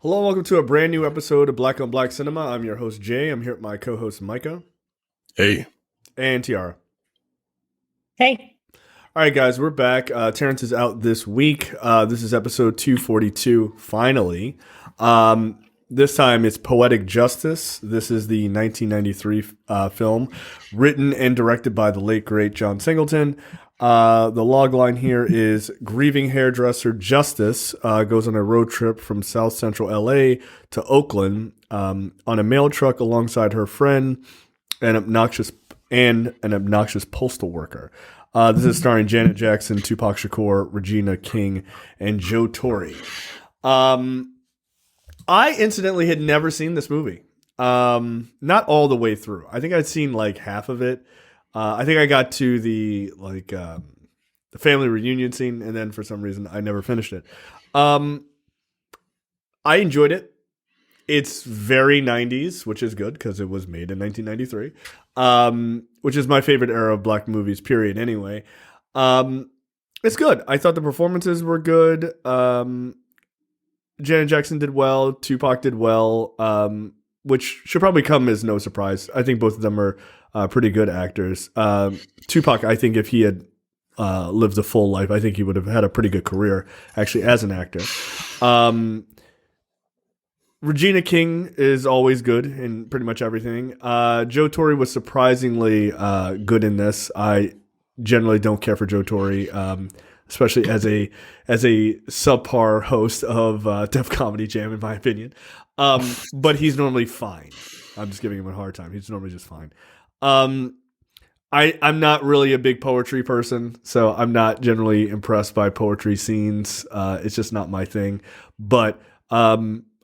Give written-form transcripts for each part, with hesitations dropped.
Hello and welcome to a brand new episode of Black on Black Cinema. I'm your host, Jay. I'm here with my co host, Micah Hey. and Tiara. Hey. All right, guys, we're back. Terrence is out this week. This is episode 242, finally. This time it's Poetic Justice. This is the 1993 film written and directed by the late, great John Singleton. The log line here is grieving hairdresser Justice goes on a road trip from South Central LA to Oakland on a mail truck alongside her friend, an obnoxious postal worker. This is starring Janet Jackson, Tupac Shakur, Regina King, and Joe Torre. I incidentally had never seen this movie. Not all the way through. I think I'd seen like half of it. I think I got to the family reunion scene, and then for some reason I never finished it. I enjoyed it. It's very 90s, which is good because it was made in 1993, which is my favorite era of black movies, period, anyway. It's good. I thought the performances were good. Janet Jackson did well. Tupac did well, which should probably come as no surprise. I think both of them are pretty good actors. Tupac, I think if he had lived a full life, I think he would have had a pretty good career, actually, as an actor. Regina King is always good in pretty much everything. Joe Torre was surprisingly good in this. I generally don't care for Joe Torre, especially as a subpar host of Def Comedy Jam, in my opinion. But he's normally fine. I'm just giving him a hard time. He's normally just fine. I'm not really a big poetry person, so I'm not generally impressed by poetry scenes. It's just not my thing. But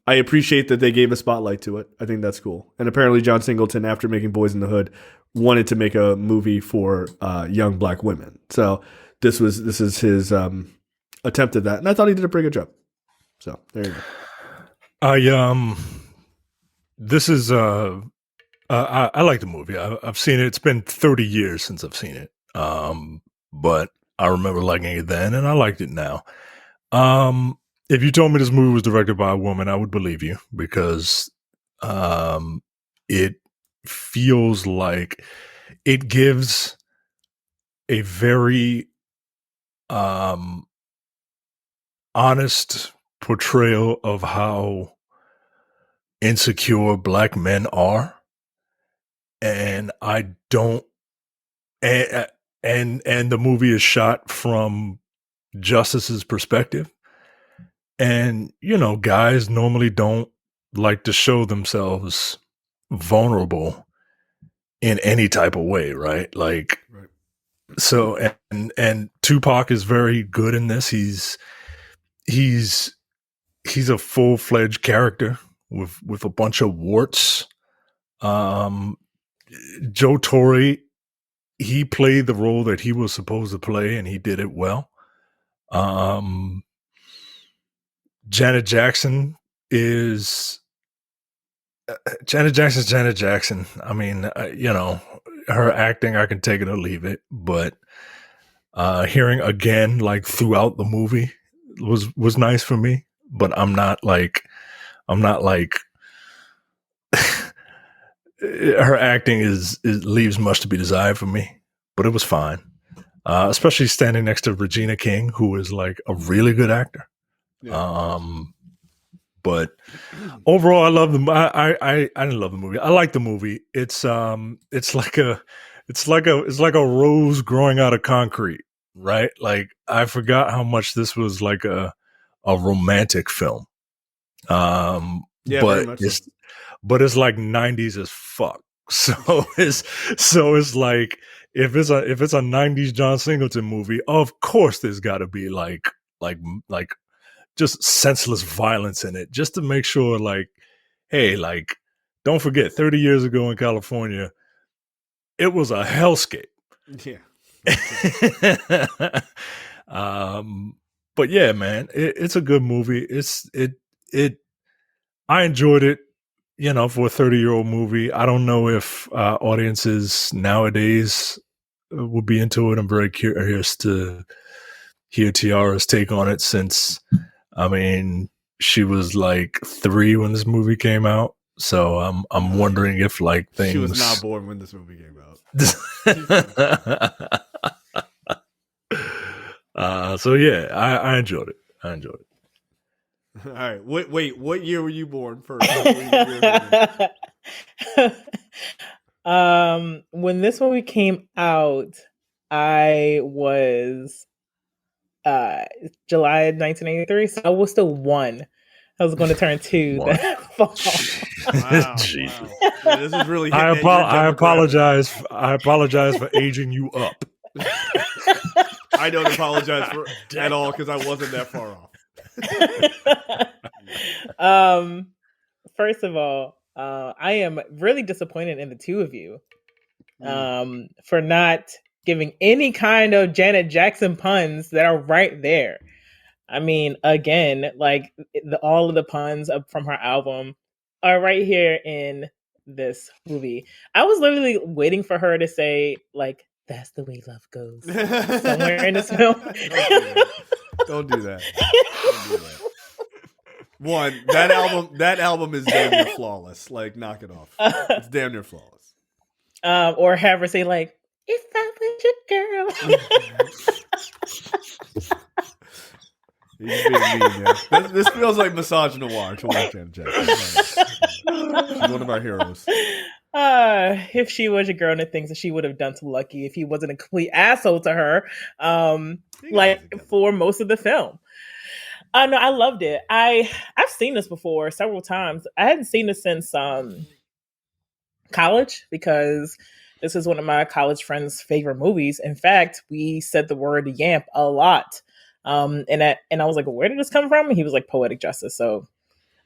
I appreciate that they gave a spotlight to it. I think that's cool. And apparently John Singleton, after making Boys in the Hood, wanted to make a movie for young black women. So this is his attempt at that. And I thought he did a pretty good job. So there you go. This is I like the movie. I've seen it. It's been 30 years since I've seen it. But I remember liking it then, and I liked it now. If you told me this movie was directed by a woman, I would believe you, because it feels like it gives a very honest portrayal of how insecure black men are. And I don't, and the movie is shot from Justice's perspective. And, you know, guys normally don't like to show themselves vulnerable in any type of way, right? Like, right. So, and Tupac is very good in this. He's a full-fledged character with a bunch of warts. Joe Torre, he played the role that he was supposed to play, and he did it well. Janet Jackson is Janet Jackson. I mean, you know, her acting, I can take it or leave it, but hearing again, like throughout the movie, was nice for me. But I'm not like her acting is leaves much to be desired for me. But it was fine, especially standing next to Regina King, who is like a really good actor. Yeah. But overall, I love the. I didn't love the movie. I like the movie. It's like a rose growing out of concrete, right? Like, I forgot how much this was like a romantic film. Yeah, but it's like 90s as fuck. So it's like if it's a 90s John Singleton movie, of course there's got to be like just senseless violence in it, just to make sure, like, hey, like, don't forget, 30 years ago in California, it was a hellscape. Yeah. But yeah, man, it's a good movie. I enjoyed it, you know, for a 30-year-old movie. I don't know if audiences nowadays would be into it. I'm very curious to hear Tiara's take on it, since, I mean, she was like 3 when this movie came out. So I'm wondering if like things. She was not born when this movie came out. So yeah, I enjoyed it. All right. Wait. What year were you born first? When this movie came out, I was July 1983, so I was still 1. I was going to turn 2 that fall. Wow. Yeah, this is really. I apologize. I apologize for aging you up. I don't apologize at all because I wasn't that far off. First of all, I am really disappointed in the two of you for not giving any kind of Janet Jackson puns that are right there. I mean, again, like all of the puns from her album are right here in this movie. I was literally waiting for her to say, like, "That's the way love goes" somewhere in this film. Don't do that. One, that album is damn near flawless. Like, knock it off. It's damn near flawless. Or have her say, like, "If I was your girl." He's being mean, yeah. This feels like massage noir to watch Janet Jackson. She's one of our heroes. If she was a girl and the things that she would have done to Lucky if he wasn't a complete asshole to her, for most of the film. No, I loved it. I've seen this before several times. I hadn't seen this since college because this is one of my college friends' favorite movies. In fact, we said the word yamp a lot. And I was like, where did this come from? And he was like, Poetic Justice. So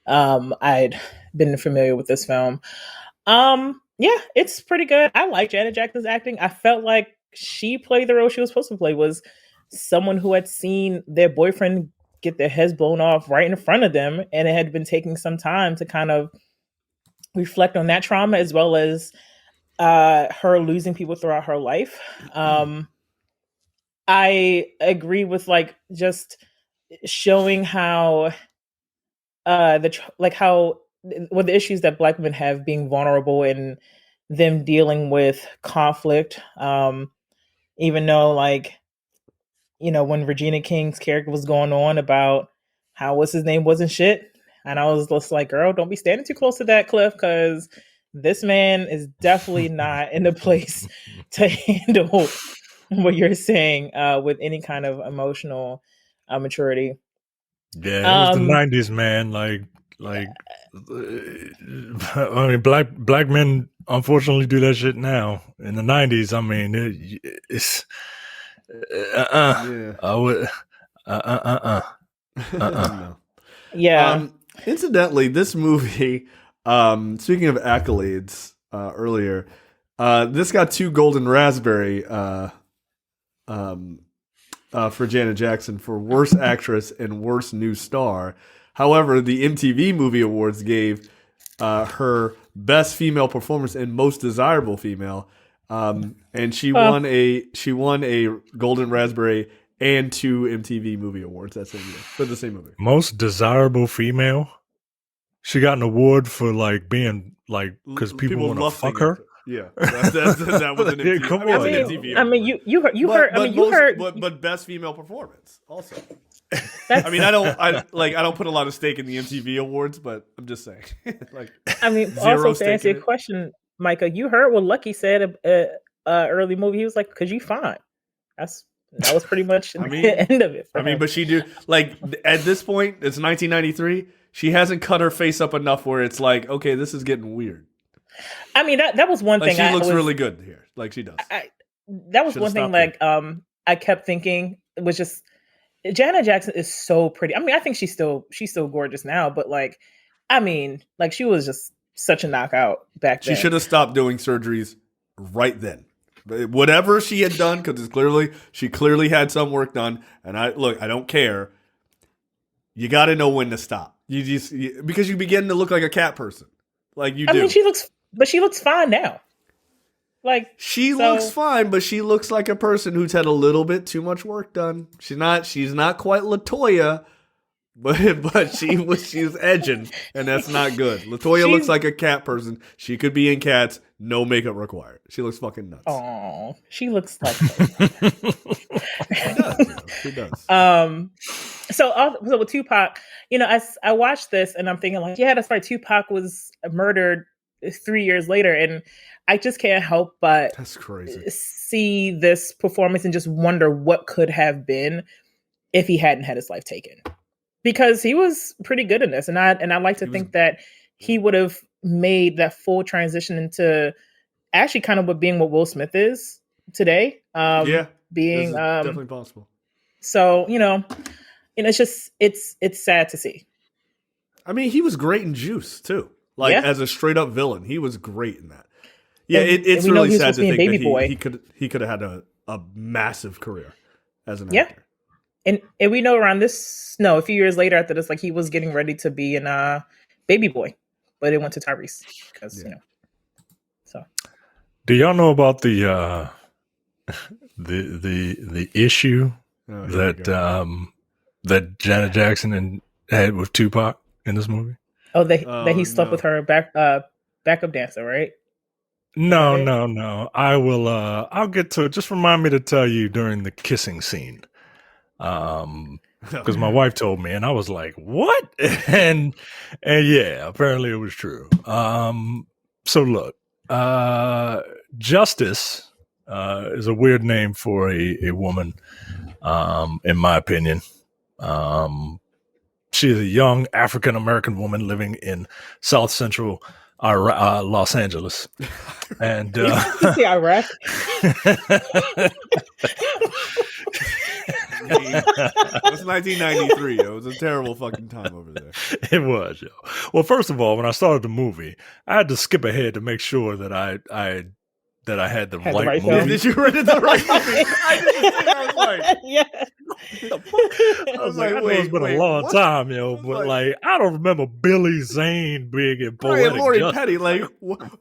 I'd been familiar with this film. Yeah, it's pretty good. I like Janet Jackson's acting. I felt like she played the role she was supposed to play, was someone who had seen their boyfriend get their heads blown off right in front of them, and it had been taking some time to kind of reflect on that trauma, as well as her losing people throughout her life. I agree with like just showing how the issues that Black women have, being vulnerable and them dealing with conflict. Even though, like, you know, when Regina King's character was going on about how what's his name wasn't shit, and I was just like, girl, don't be standing too close to that cliff, because this man is definitely not in the place to handle what you're saying with any kind of emotional maturity. Yeah, it was the 90s, man. Like I mean, black men unfortunately do that shit now. In the 90s, I mean, it's Yeah. I would No. Yeah. Incidentally, this movie, speaking of accolades earlier, this got 2 Golden Raspberry for Janet Jackson for Worst Actress and Worst New Star. However, the MTV Movie Awards gave her Best Female Performance and Most Desirable Female, and she won a Golden Raspberry and 2 MTV Movie Awards that same year for the same movie. Most Desirable Female. She got an award for like being like because people want to fuck her. Yeah, that was an MTV. Come on. I mean, you heard. But Best Female Performance also. I mean, I don't put a lot of stake in the MTV Awards, but I'm just saying. Like, I mean, also to answer your question, Micah, you heard what Lucky said early movie. He was like, "Cause you fine." That was pretty much the end of it. I mean, but she do like at this point, it's 1993. She hasn't cut her face up enough where it's like, okay, this is getting weird. I mean, that was one thing. She looks really good here, like she does. That was one thing. Like, I kept thinking it was just Janet Jackson is so pretty. I mean, I think she's still gorgeous now, but like, I mean, like she was just such a knockout back then. She should have stopped doing surgeries right then. Whatever she had done, because she clearly had some work done. And I don't care. You got to know when to stop. Because you begin to look like a cat person, like you do. I mean, she looks fine now. Like she looks fine, but she looks like a person who's had a little bit too much work done. She's not quite LaToya, But she was edging, and that's not good. Latoya looks like a cat person. She could be in Cats, no makeup required. She looks fucking nuts. Oh, she looks like She does. She does. So with Tupac, I watched this and I'm thinking like, yeah, that's right. Tupac was murdered 3 years later, and I just can't help but that's crazy. See this performance and just wonder what could have been if he hadn't had his life taken, because he was pretty good in this, and I like to think that he would have made that full transition into actually kind of what Will Smith is today. Being definitely possible. So it's just it's sad to see. I mean, he was great in Juice too. Like as a straight up villain, he was great in that. Yeah, it's really sad to think that he could have had a massive career as an actor. And we know around a few years later after this, like he was getting ready to be in Baby Boy, but it went to Tyrese because So, do y'all know about the issue that Janet Jackson had with Tupac in this movie? Oh, that he slept with her backup dancer, right? No. I will. I'll get to it. Just remind me to tell you during the kissing scene, because my wife told me, and I was like, "What?" and yeah, apparently it was true. So look, Justice is a weird name for a woman, in my opinion. She is a young African American woman living in South Central Los Angeles, and see Iraq. It was 1993. It was a terrible fucking time over there. It was, yo. Well, first of all, when I started the movie, I had to skip ahead to make sure that I had the right movie. Did you read the right movie? I didn't think. I was like, yeah. I was like, it's been a long time, yo, but like, I don't remember Billy Zane being in Poetic Lori Justice. Petty. Like,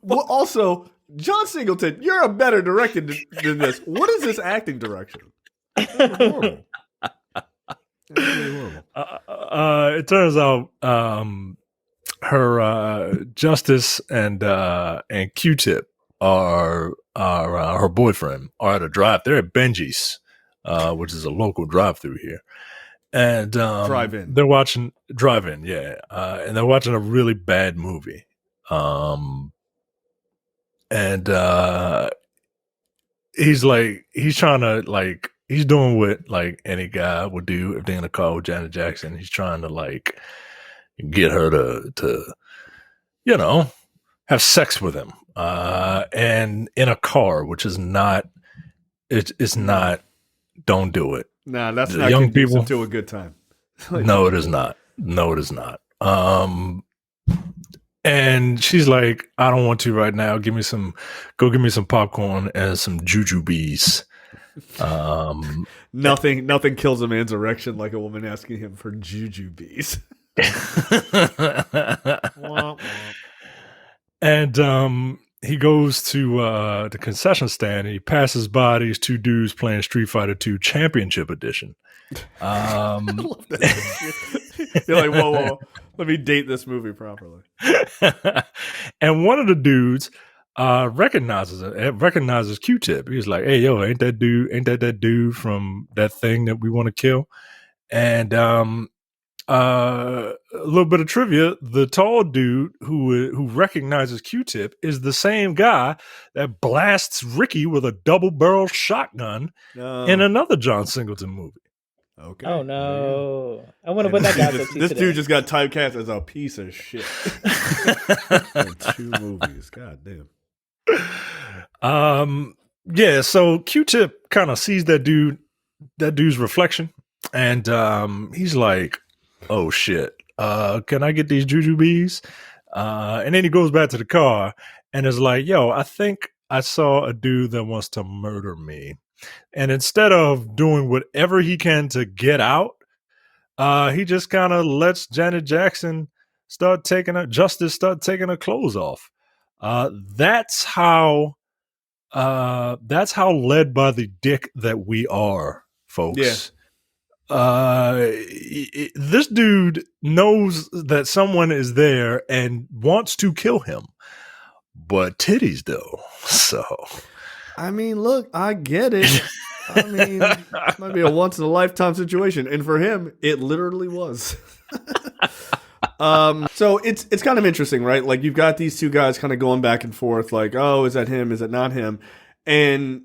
also, John Singleton, you're a better director than this. What is this acting direction? Horrible. It turns out her Justice and Q-Tip are her boyfriend are at a drive. They're at Benji's, which is a local drive-through here, and drive-in. They're watching drive-in, and they're watching a really bad movie, and he's trying to like. He's doing what like any guy would do if they're in a car with Janet Jackson. He's trying to like get her to have sex with him, and in a car, which is not. It's not. Don't do it. Nah, that's the not young people to a good time. No, it is not. And she's like, I don't want to right now. Go give me some popcorn and some jujubes. Nothing kills a man's erection like a woman asking him for jujubes. And he goes to the concession stand and he passes by these two dudes playing Street Fighter 2 Championship Edition. I love that. You're like, whoa, let me date this movie properly. And one of the dudes recognizes Q-Tip. He's like, hey, yo, ain't that dude from that thing that we want to kill? And a little bit of trivia: the tall dude who recognizes Q-Tip is the same guy that blasts Ricky with a double-barrel shotgun in another John Singleton movie. Okay. Oh no! I want to put that guy. This dude just got typecast as a piece of shit. In 2 movies. God damn. Yeah. So Q-Tip kind of sees that dude's reflection, and he's like, oh shit, can I get these jujubes? And then he goes back to the car and is like, yo, I think I saw a dude that wants to murder me. And instead of doing whatever he can to get out, he just kind of lets Janet Jackson start taking her clothes off. That's how led by the dick that we are, folks. this dude knows that someone is there and wants to kill him, but titties though. So, I mean, look, I get it. I mean, it might be a once in a lifetime situation, and for him, it literally was. So it's kind of interesting, right? Like you've got these two guys kind of going back and forth, like, oh, is that him? Is it not him? And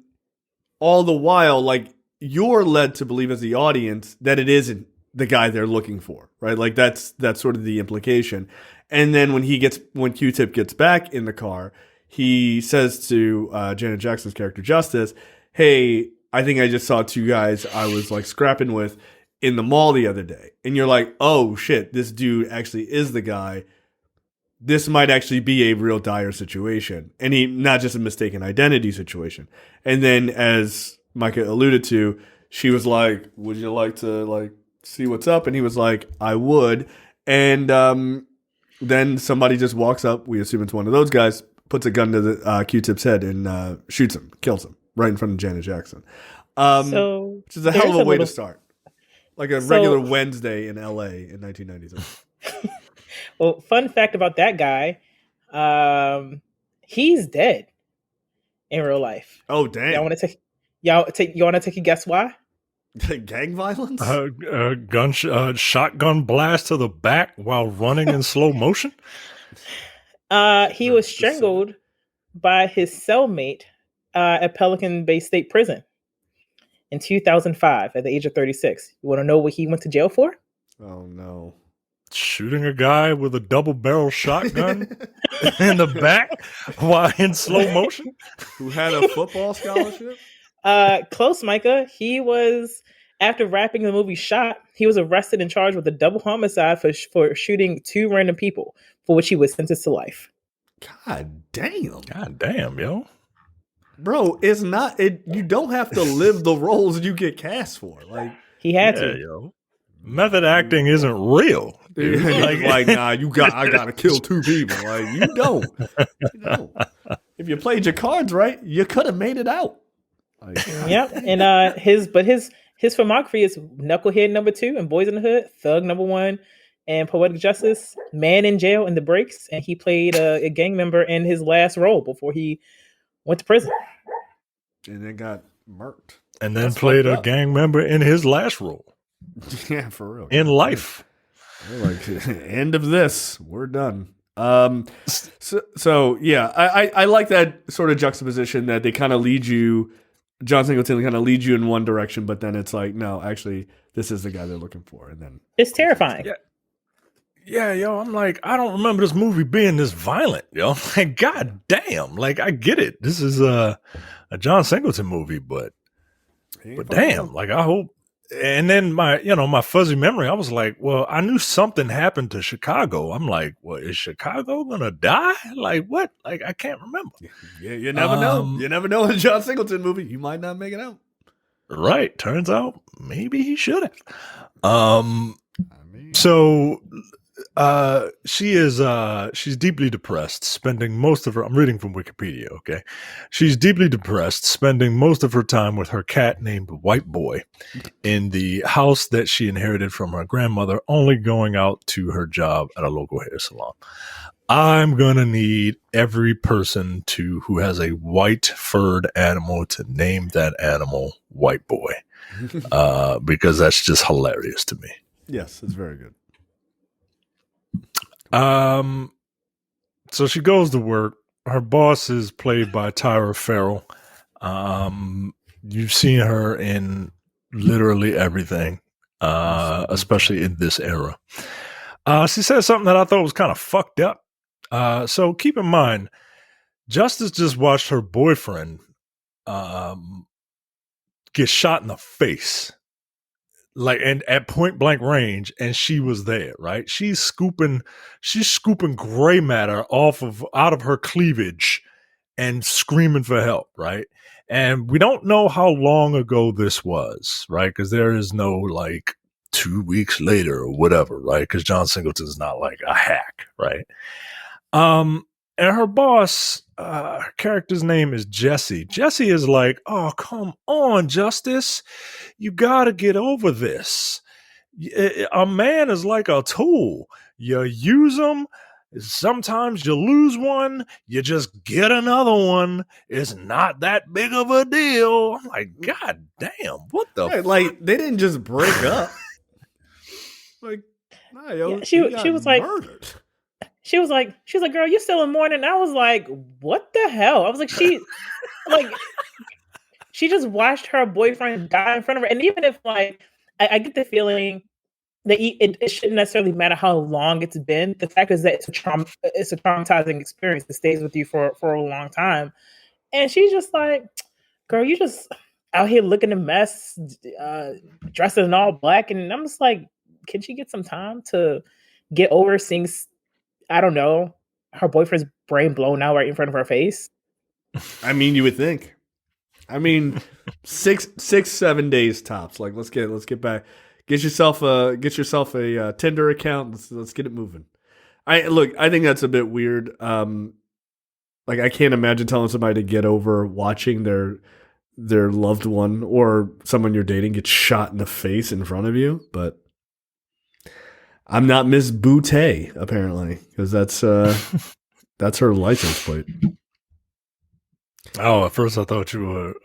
all the while, like you're led to believe as the audience that it isn't the guy they're looking for, right? Like that's sort of the implication. And then when Q-Tip gets back in the car, he says to Janet Jackson's character Justice, "Hey, I think I just saw two guys I was like scrapping with in the mall the other day." And you're like, "Oh shit, this dude actually is the guy. This might actually be a real dire situation, and not just a mistaken identity situation." And then, as Micah alluded to, she was like, "Would you like to like see what's up?" And he was like, "I would." And then somebody just walks up. We assume it's one of those guys. Puts a gun to the Q-Tip's head and shoots him, kills him right in front of Janet Jackson. Which is a hell of a way to start. Like a regular Wednesday in LA in 1993. Well, fun fact about that guy, he's dead in real life. Oh damn! You want to take a guess why? Gang violence? Shotgun blast to the back while running in slow motion. He was strangled by his cellmate at Pelican Bay State Prison in 2005 at the age of 36. You want to know what he went to jail for? Oh, no. Shooting a guy with a double-barrel shotgun in the back while in slow motion? Who had a football scholarship? Close, Micah. He was, after wrapping the movie Shot, he was arrested and charged with a double homicide for shooting two random people, for which he was sentenced to life. God damn. God damn, yo. Bro, it's not you don't have to live the roles you get cast for. Like he had to. Yo. Method acting isn't real. Dude. Like nah, I gotta kill two people. Like you don't. If you played your cards right, you could have made it out. Like, yep. And his filmography is Knucklehead #2 and Boys in the Hood, Thug #1, and Poetic Justice, Man in Jail and The Breaks, and he played a gang member in his last role before he went to prison. And then got murked. And then played a gang member in his last role. Yeah, for real. In life. We're like, end of this. We're done. So yeah, I like that sort of juxtaposition that they kind of lead you, John Singleton kind of leads you in one direction, but then it's like, no, actually, this is the guy they're looking for. And then it's terrifying. Yeah, yo, I'm like, I don't remember this movie being this violent, yo. Like, god damn. Like, I get it. This is a John Singleton movie, but damn, like, I hope. And then my fuzzy memory, I was like, well, I knew something happened to Chicago. I'm like, well, is Chicago gonna die? Like, what? Like, I can't remember. Yeah, you never know. You never know in a John Singleton movie. You might not make it out. Right. Turns out maybe he should have. So she's deeply depressed, spending most of her, I'm reading from Wikipedia, okay? She's deeply depressed, spending most of her time with her cat named White Boy in the house that she inherited from her grandmother, only going out to her job at a local hair salon. I'm going to need every person who has a white furred animal to name that animal White Boy, because that's just hilarious to me. Yes, it's very good. So she goes to work. Her boss is played by Tyra Farrell. You've seen her in literally everything, especially in this era. She said something that I thought was kind of fucked up. So keep in mind, Justice just watched her boyfriend get shot in the face. Like, and at point blank range, and she was there, right? She's scooping gray matter out of her cleavage and screaming for help, right? And we don't know how long ago this was, right? Because there is no like 2 weeks later or whatever, right? Because John Singleton's not like a hack, right? And her boss, her character's name is Jesse. Jesse is like, oh, come on, Justice. You got to get over this. A man is like a tool. You use them. Sometimes you lose one. You just get another one. It's not that big of a deal. I'm like, God damn, what the fuck? Like, they didn't just break up. Like, nah, yo, Yeah, she was like, murdered. she was like, girl, you still in mourning? I was like, what the hell? I was like, like, she just watched her boyfriend die in front of her. And even if, like, I get the feeling that it shouldn't necessarily matter how long it's been. The fact is that it's a traumatizing experience that stays with you for a long time. And she's just like, girl, you just out here looking a mess, dressed in all black. And I'm just like, can she get some time to get over seeing, I don't know, her boyfriend's brain blown out right in front of her face? I mean, you would think. I mean, 7 days tops. Like, let's get back. Get yourself a Tinder account. Let's get it moving. I think that's a bit weird. Like, I can't imagine telling somebody to get over watching their loved one or someone you're dating get shot in the face in front of you. But I'm not Miss Boutte, apparently, because that's her license plate. Oh, at first I thought you were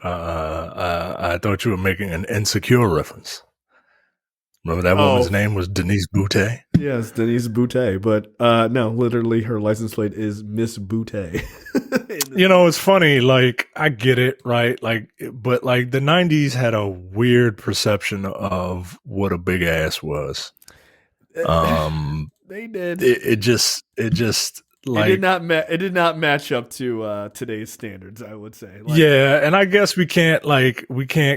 making an Insecure reference. Remember that woman's name was Denise Boutte? Yes, Denise Boutte. But no, literally her license plate is Miss Boutte. It's funny. Like, I get it, right? Like, but like the 90s had a weird perception of what a big ass was. They did. It just like it did not match up to today's standards, I would say. Like, yeah, and I guess we can't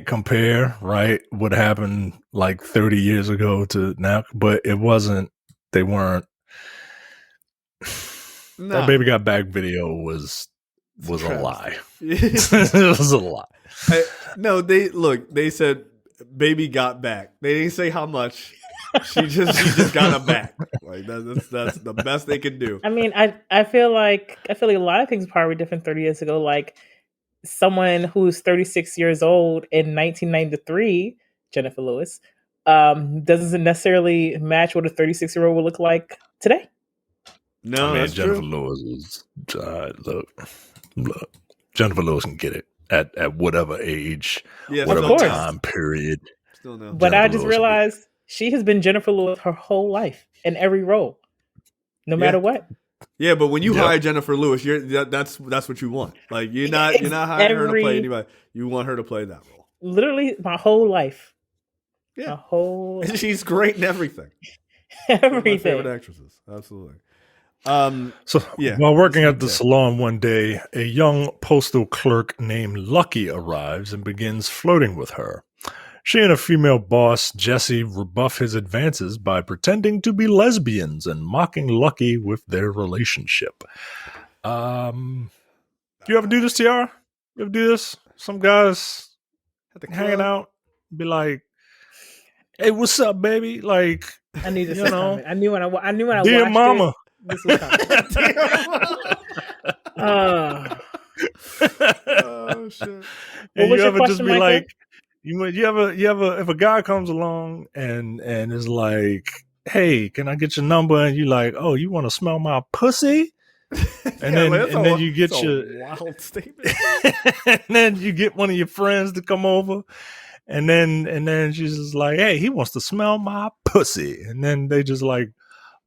compare, right, what happened like 30 years ago to now, but they weren't. No. That Baby Got Back video was a lie. It was a lie. They said Baby got back. They didn't say how much. She just got him back. Like, that's the best they could do. I mean, I feel like a lot of things probably different 30 years ago. Like, someone who's 36 years old in 1993, Jennifer Lewis, doesn't necessarily match what a 36-year-old will look like today. No, that's Jennifer true. Lewis is look. Jennifer Lewis can get it at whatever age, whatever time period. Still no. But I just realized she has been Jennifer Lewis her whole life in every role, no matter what. Yeah, but when you hire Jennifer Lewis, that's what you want. Like, you're not hiring her to play anybody. You want her to play that role. Literally, my whole life. Yeah, my whole. She's great in everything. Everything. One of my favorite actresses, absolutely. While working at the salon one day, a young postal clerk named Lucky arrives and begins flirting with her. She and a female boss, Jessie, rebuff his advances by pretending to be lesbians and mocking Lucky with their relationship. Do you ever do this, Tiara? You ever do this? Some guys hanging out, be like, "Hey, what's up, baby?" Like, I knew this was coming. I knew when I dear watched mama. it, this was coming. Oh shit! And you ever just be Michael? like, you ever if a guy comes along and is like, "Hey, can I get your number?" and you like, "Oh, you want to smell my pussy?" And then you get your wild statement. and then you get one of your friends to come over, and then she's just like, "Hey, he wants to smell my pussy," and then they just like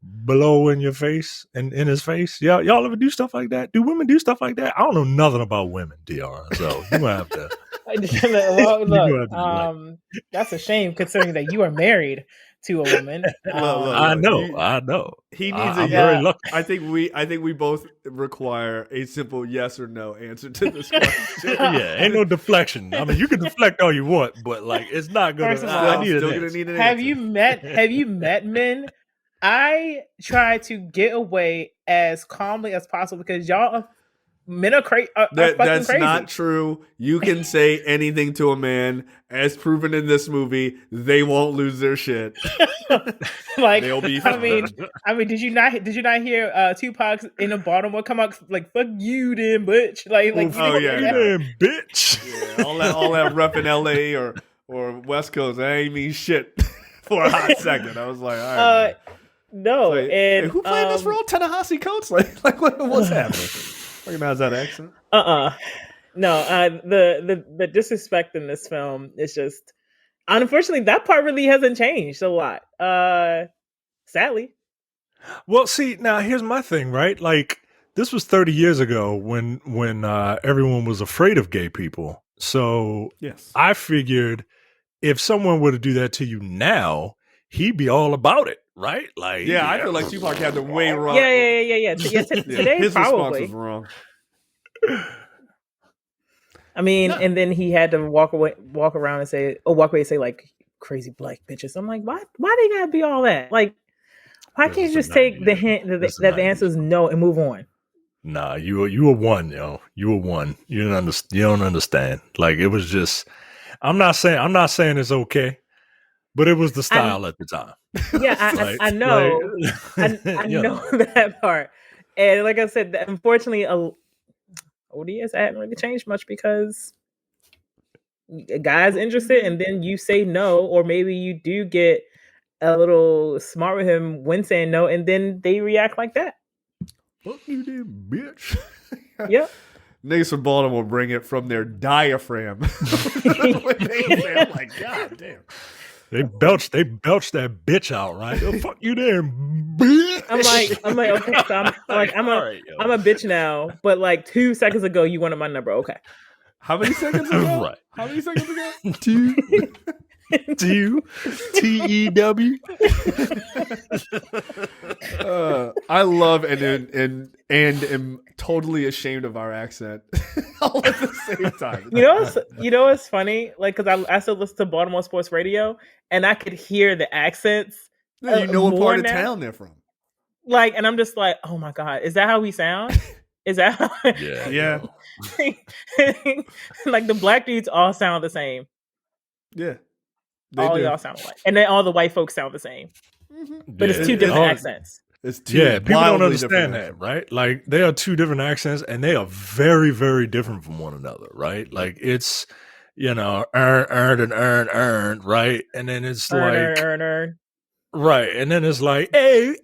blow in your face and in his face. Y'all ever do stuff like that? Do women do stuff like that? I don't know nothing about women, DR. So you might have to. Look, that's a shame considering that you are married to a woman. I know. He needs very lucky. I think we both require a simple yes or no answer to this question. Yeah, ain't no deflection. I mean, you can deflect all you want, but like, it's not gonna. I need an answer. Have you met men? I try to get away as calmly as possible because y'all Men are, are fucking That's crazy. not true. You can say anything to a man, as proven in this movie. They won't lose their shit. Like, They'll be fine. I mean, did you not hear Tupac in a Baltimore come out like "fuck you, then bitch"? Like, oh yeah, damn bitch. Yeah, all that rep in LA or West Coast, that ain't mean shit for a hot second. I was like, all right. No, like, and hey, who played this role? Ta-Nehisi Coates? Like what's happening? Recognize that accent? No, the disrespect in this film is just, unfortunately, that part really hasn't changed a lot. Sadly. Well, see, now here's my thing, right? Like, this was 30 years ago when everyone was afraid of gay people. So yes, I figured if someone were to do that to you now, he'd be all about it, right? Like, yeah, I feel like Tupac had the way wrong. Yeah. Today his probably response was wrong. I mean, and then he had to walk around and say like crazy black bitches. I'm like, why they gotta be all that? Like, why can't you just take the hint that the answer is no and move on? Nah, you were one, yo. You were one. You don't understand. Like, it was just. I'm not saying it's okay, but it was the style at the time. Yeah, I know. I know that part. And like I said, unfortunately, ODS hadn't really changed much because a guy's interested, and then you say no, or maybe you do get a little smart with him when saying no, and then they react like that. Fuck you, damn bitch. Yep. Niggas from Baltimore bring it from their diaphragm. When they say, I'm like, God damn. They belched that bitch out, right? Oh, fuck you there, bitch. I'm like, okay, so I'm a bitch now, but like 2 seconds ago you wanted my number. Okay. How many seconds ago? Right. How many seconds ago? 2 TEW. I love and am totally ashamed of our accent all at the same time. You know what's funny? Like, because I still listen to Baltimore sports radio, and I could hear the accents. You know what part of town they're from. Like, and I'm just like, oh my God, is that how we sound? Is that how? Yeah. Like, the black dudes all sound the same. Yeah. All y'all sound alike. And then all the white folks sound the same. Mm-hmm. But it's two different accents. It's two people don't understand that, right? Like, they are two different accents, and they are very, very different from one another, right? Like, it's, earned, right? And then it's earn. Right, and then it's like, hey,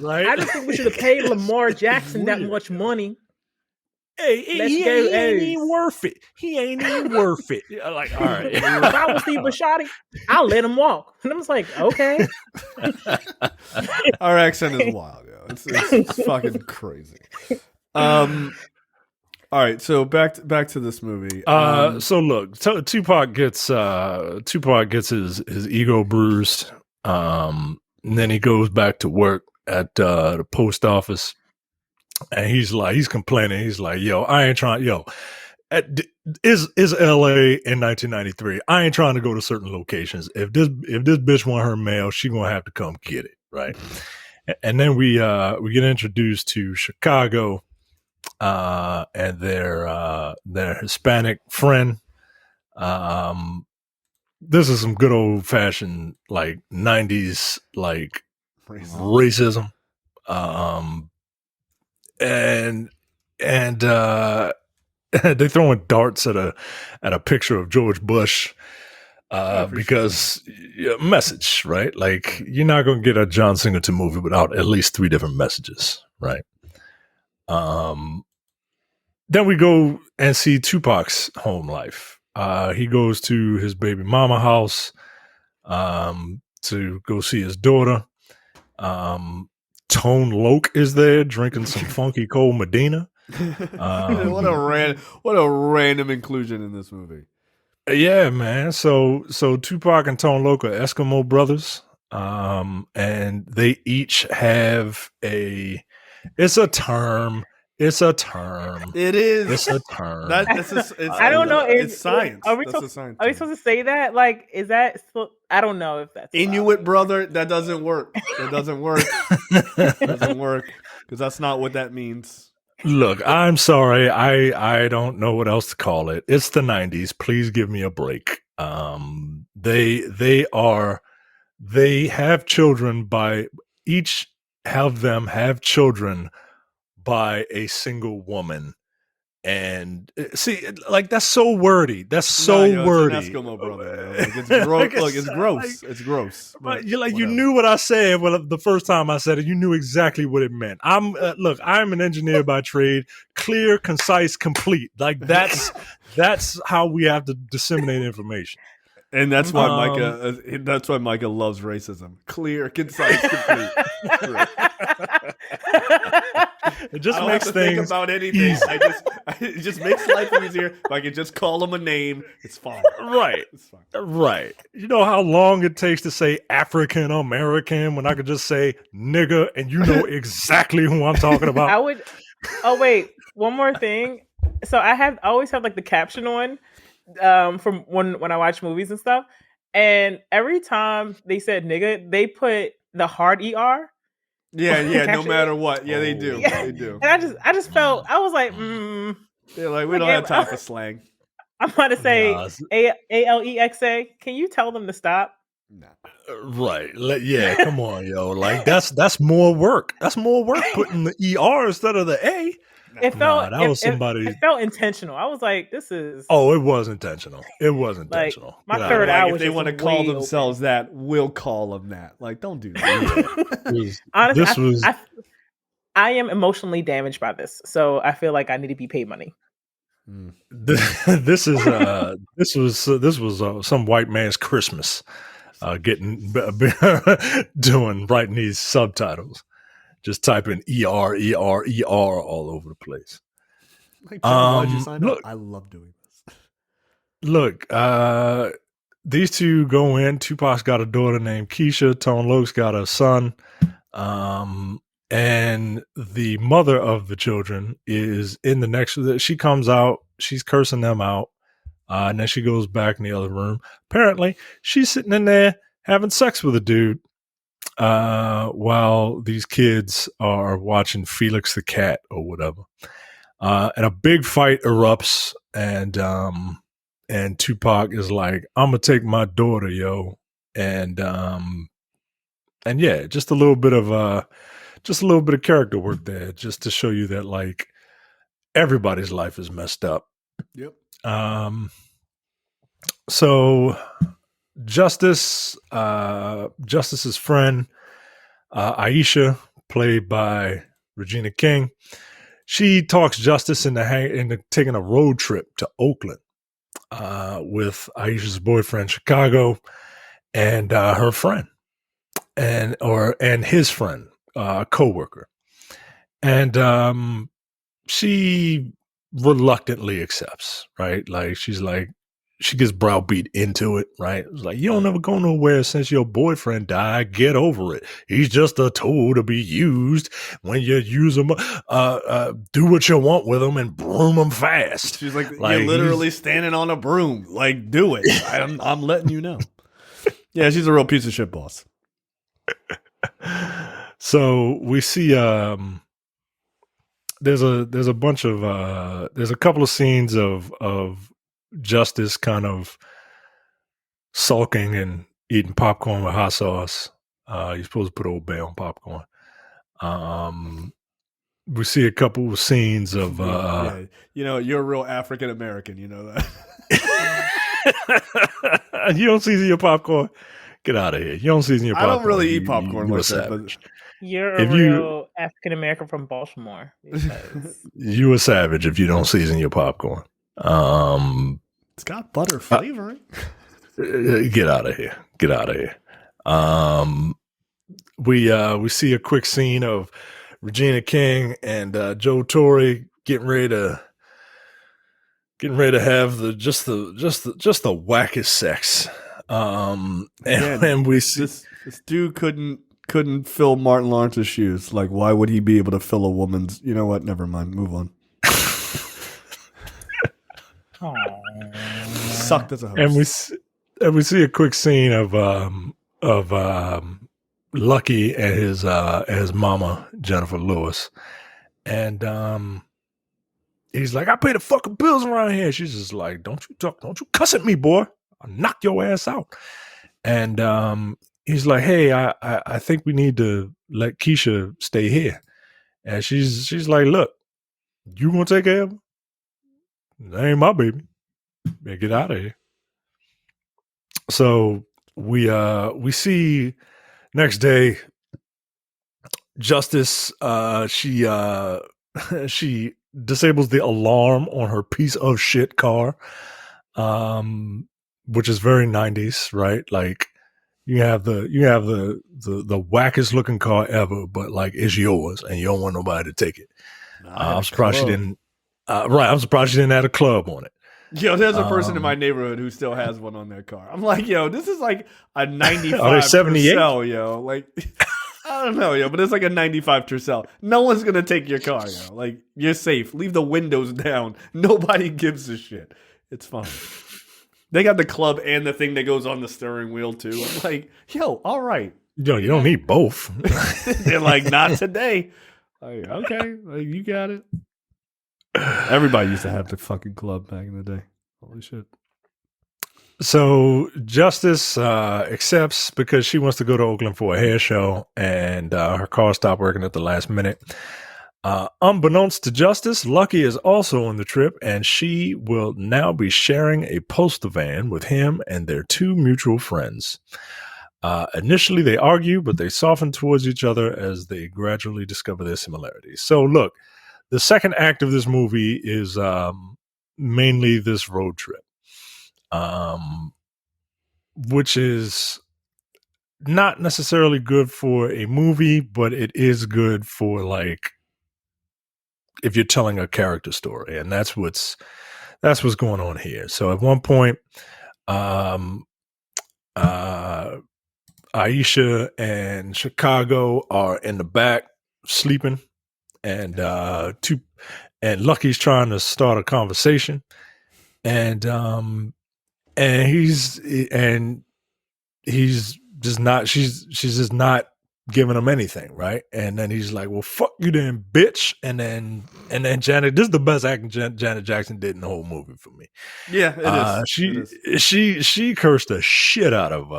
right? I just think we should have paid Lamar Jackson that much money. Hey, he ain't even worth it. He ain't even worth it. Like, all right. If I was Steve Bisciotti, I'll let him walk. And I was like, okay. Our accent is wild, yo. It's fucking crazy. All right, so back to this movie. So look, Tupac gets his ego bruised. And then he goes back to work at the post office. And he's complaining. He's like, yo, I ain't trying, is LA in 1993? I ain't trying to go to certain locations. If this bitch want her mail, she gonna have to come get it, right? And then we get introduced to Chicago, and their Hispanic friend. This is some good old fashioned like 90s like racism. And they throwing darts at a picture of George Bush because message, right? Like, you're not going to get a John Singleton movie without at least 3 different messages, right? Then we go and see Tupac's home life. He goes to his baby mama house to go see his daughter. Tone Loc is there drinking some funky cold Medina. What a random inclusion in this movie. Yeah, man. So Tupac and Tone Loc are Eskimo brothers, and they each have it's a term. It is. It's a term. I don't know. It's science. Are we supposed to say that? Like, is that? I don't know if that's Inuit brother. That doesn't work. That doesn't work. because that's not what that means. Look, I'm sorry. I don't know what else to call it. It's the 90s. Please give me a break. They have children by each have them have children by a single woman. And see, like that's so wordy. That's so wordy. It's an Eskimo brother. Man. Like, it's gross. Look, it's gross. It's gross. But you knew what I said. Well, the first time I said it, you knew exactly what it meant. I'm an engineer by trade. Clear, concise, complete. Like that's how we have to disseminate information. And that's why Micah loves racism. Clear, concise, complete. It just I don't makes have to things think about anything. easy. It just makes life easier. If I can just call them a name, it's fine. Right. It's fine. Right. You know how long it takes to say African American when I could just say nigga and you know exactly who I'm talking about? I would. Oh wait, one more thing. So I always have like the caption on from when I watch movies and stuff, and every time they said nigga, they put the hard ER. Yeah, no matter what. Yeah, they do. Yeah. They do. And I just felt, I was like, They're like, we don't have time for slang. I'm about to say Alexa. Can you tell them to stop? Nah. Right. Yeah, come on, yo. Like that's more work. That's more work putting the ER instead of the A. It felt somebody. It felt intentional. I was like, this is. Oh, it was intentional. It was intentional. Like, my third hour. If they want to call themselves that, we'll call them that. Like, don't do that. Honestly, I am emotionally damaged by this, so I feel like I need to be paid money. This was some white man's Christmas, writing these subtitles. Just type in ER all over the place. Like, why'd you sign up? I love doing this. Look, these two go in. Tupac's got a daughter named Keisha. Tone Loc's got a son. And the mother of the children is in the next. She comes out. She's cursing them out. And then she goes back in the other room. Apparently, she's sitting in there having sex with a dude. While these kids are watching Felix the Cat or whatever. And a big fight erupts and Tupac is like, I'm gonna take my daughter, yo. And yeah, just a little bit of character work there, just to show you that like everybody's life is messed up. Yep. So Justice's friend, Aisha, played by Regina King, she talks Justice into taking a road trip to Oakland with Aisha's boyfriend, Chicago, and her friend, and his friend, coworker, and she reluctantly accepts. Right, like she's like. She gets browbeat into it, right? It's like, you don't ever go nowhere since your boyfriend died. Get over it. He's just a tool to be used. When you use him, do what you want with him and broom him fast. She's like you're literally standing on a broom. Like, do it. I'm letting you know. Yeah, she's a real piece of shit boss. So we see there's a couple of scenes of Justice kind of sulking and eating popcorn with hot sauce. You're supposed to put Old Bay on popcorn. We see a couple of scenes of you're a real African American, you know that. You don't season your popcorn? Get out of here. You don't season your popcorn. I don't really eat popcorn like that. But you're a real African American from Baltimore. You a savage if you don't season your popcorn. It's got butter flavoring. Get out of here. Get out of here. We see a quick scene of Regina King and Joe Torre getting ready to have the wackest sex. And we see this dude couldn't fill Martin Lawrence's shoes. Like, why would he be able to fill a woman's? You know what? Never mind. Move on. Sucked as a host. And we see a quick scene of Lucky and his mama Jennifer Lewis, and he's like, "I pay the fucking bills around here." She's just like, don't you cuss at me, boy. I'll knock your ass out. And he's like, "Hey, I think we need to let Keisha stay here." And she's like, "Look, you gonna take care of her? That ain't my baby. Man, get out of here." So we see next day Justice, she she disables the alarm on her piece of shit car, which is very 90s, right? Like you have the wackest looking car ever, but like it's yours and you don't want nobody to take it. I'm surprised she didn't. I'm surprised she didn't have a club on it. Yo, there's a person in my neighborhood who still has one on their car. I'm like, yo, this is like a 95 Are they 78? Tercel, yo. Like, I don't know, yo, but it's like a 95 Tercel. No one's gonna take your car, yo. Like, you're safe. Leave the windows down. Nobody gives a shit. It's fine. They got the club and the thing that goes on the steering wheel too. I'm like, yo, all right. Yo, you don't need both. They're like, not today. Like, okay, like, you got it. Everybody used to have the fucking club back in the day. Holy shit. So Justice accepts because she wants to go to Oakland for a hair show, and her car stopped working at the last minute. Unbeknownst to Justice, Lucky is also on the trip, and she will now be sharing a poster van with him and their two mutual friends. Initially, they argue, but they soften towards each other as they gradually discover their similarities. So look, the second act of this movie is mainly this road trip, which is not necessarily good for a movie, but it is good for like if you're telling a character story, and that's what's going on here. So at one point, Aisha and Chicago are in the back sleeping. And Lucky's trying to start a conversation, and he's just not. She's just not giving him anything, right? And then he's like, "Well, fuck you, then, bitch." And then Janet. This is the best acting Janet Jackson did in the whole movie for me. Yeah, it is. She cursed the shit out of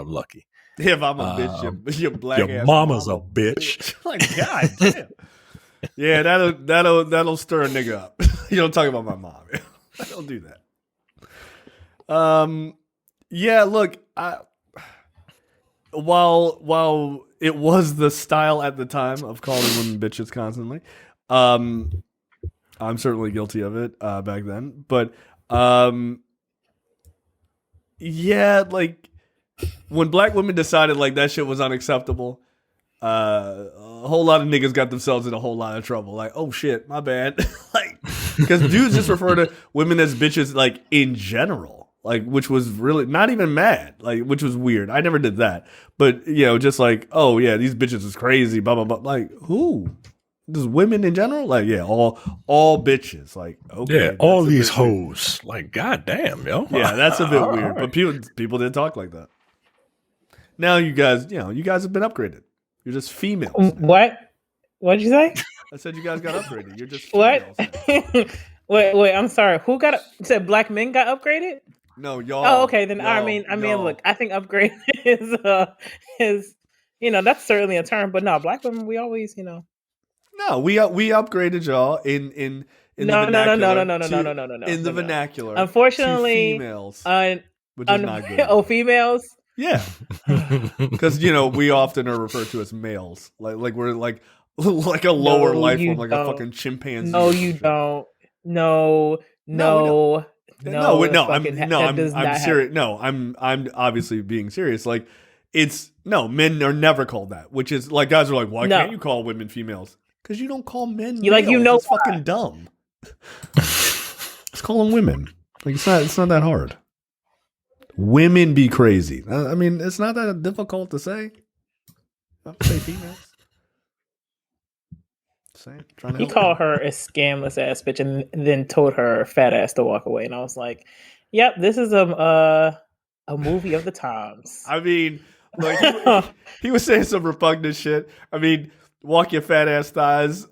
Lucky. If I'm a bitch, your black your ass mama's a bitch. Like, god damn. Yeah, that'll stir a nigga up. You don't talk about my mom. Don't do that. Yeah, look, while it was the style at the time of calling women bitches constantly, I'm certainly guilty of it back then. But yeah, like when black women decided like that shit was unacceptable, a whole lot of niggas got themselves in a whole lot of trouble. Like, oh shit, my bad. Like, because dudes just refer to women as bitches like in general, like, which was really not even mad, like, which was weird. I never did that, but you know, just like, oh yeah, these bitches is crazy, blah blah blah. Like, who? Just women in general? Like, yeah, all bitches. Like, okay, yeah, all these hoes. Weird. Like, goddamn, yo. Yeah, that's a bit weird. Right. But people didn't talk like that. Now you guys have been upgraded. You're just females. What? What'd you say? I said you guys got upgraded. You're just females. What? wait. I'm sorry. Who got? You said black men got upgraded? No, y'all. Oh, okay. Then I mean, look. I think upgrade is that's certainly a term. But no, black women, we always, No, we upgraded y'all in no. In the vernacular. Unfortunately, females. Which is not good. Oh, females. Yeah, because we often are referred to as males, like we're like a lower life form, like a fucking chimpanzee. No, you don't. No. I'm serious. No, I'm obviously being serious. Like men are never called that. Which is like guys are like, why can't you call women females? Because you don't call men. It's fucking dumb. Just call them women. Like it's not that hard. Women be crazy. I mean, it's not that difficult to say. I'll say females. He called her a scamless ass bitch and then told her fat ass to walk away. And I was like, yep, this is a movie of the times. I mean, Like he was saying some repugnant shit. I mean, walk your fat ass thighs.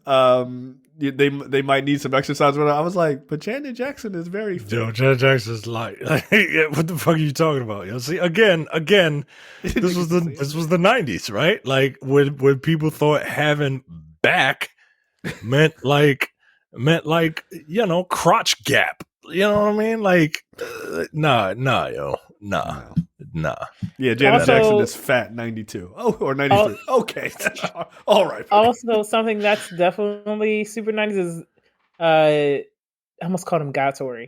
They might need some exercise. I was like, but Janet Jackson is very fit. Joe, Janet Jackson's like, what the fuck are you talking about? You know, see, again, this was the 90s, right? Like when people thought having back meant like crotch gap. You know what I mean? Like, nah. Yeah, Janet Jackson is fat 92. Oh, or 93. Okay. All right. Also, something that's definitely super 90s is I almost called him Guy Torre.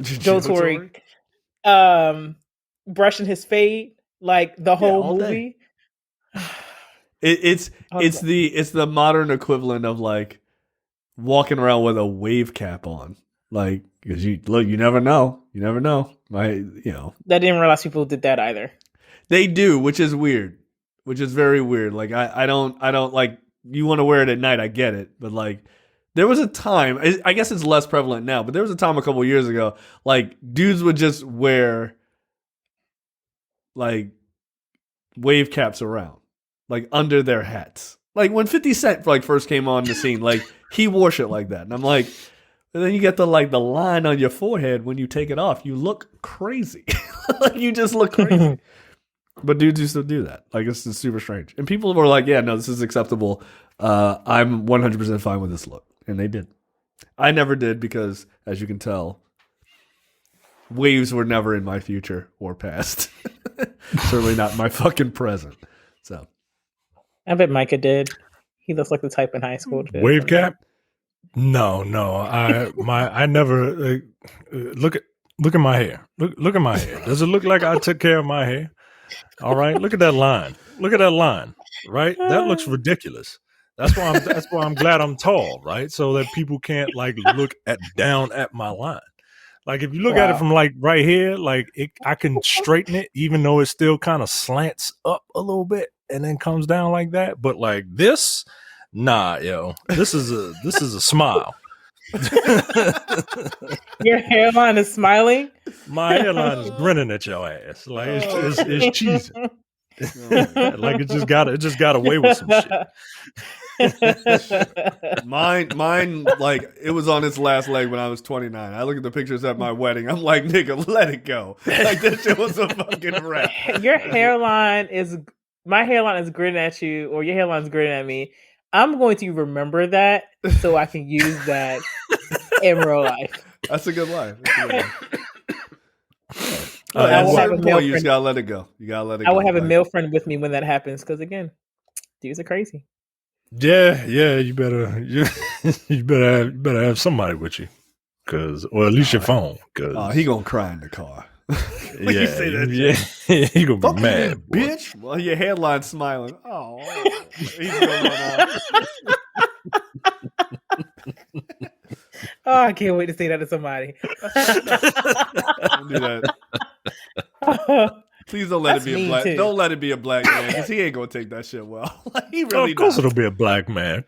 Joe Torre. Brushing his fade like the whole movie. It's the modern equivalent of like walking around with a wave cap on. Like, because you never know. That didn't realize people did that either. They do, which is weird, which is very weird. Like, I don't like, you want to wear it at night. I get it. But like, there was a time, I guess it's less prevalent now, but there was a time a couple of years ago, like dudes would just wear like wave caps around, like under their hats. Like when 50 Cent like first came on the scene, like he wore shit like that. And I'm like, and then you get the line on your forehead when you take it off. You look crazy. Like you just look crazy. But dudes used to do that. Like it's just super strange. And people were like, yeah, no, this is acceptable. I'm 100% fine with this look. And they did. I never did because, as you can tell, waves were never in my future or past. Certainly not my fucking present. So I bet Micah did. He looks like the type in high school. Wave cap? No. I never look at my hair. Look at my hair. Does it look like I took care of my hair? All right. Look at that line. Right? That looks ridiculous. That's why I'm glad I'm tall, right? So that people can't like look down at my line. Like if you look at it from like right here, like I can straighten it, even though it still kind of slants up a little bit and then comes down like that. But like this, nah, yo, this is a smile. Your hairline is smiling. My hairline is grinning at your ass, like it's cheesing. Like it just got away with some shit. Mine, like it was on its last leg when I was 29. I look at the pictures at my wedding. I'm like, nigga, let it go. Like that shit was a fucking wrap. My hairline is grinning at you, or your hairline is grinning at me. I'm going to remember that so I can use that in real life. That's a good line. At a certain point, you just gotta let it go. I will have a male friend with me when that happens, because again, dudes are crazy. Yeah, you better have somebody with you, or at least your phone. Cause he gonna cry in the car. You say that, he gonna be mad, bitch. Well, your headline's smiling. Oh, he's gonna Oh, I can't wait to say that to somebody. Don't do that. Please don't let it be a black. Too. Don't let it be a black man, because he ain't gonna take that shit well. He really. Of course, it'll be a black man.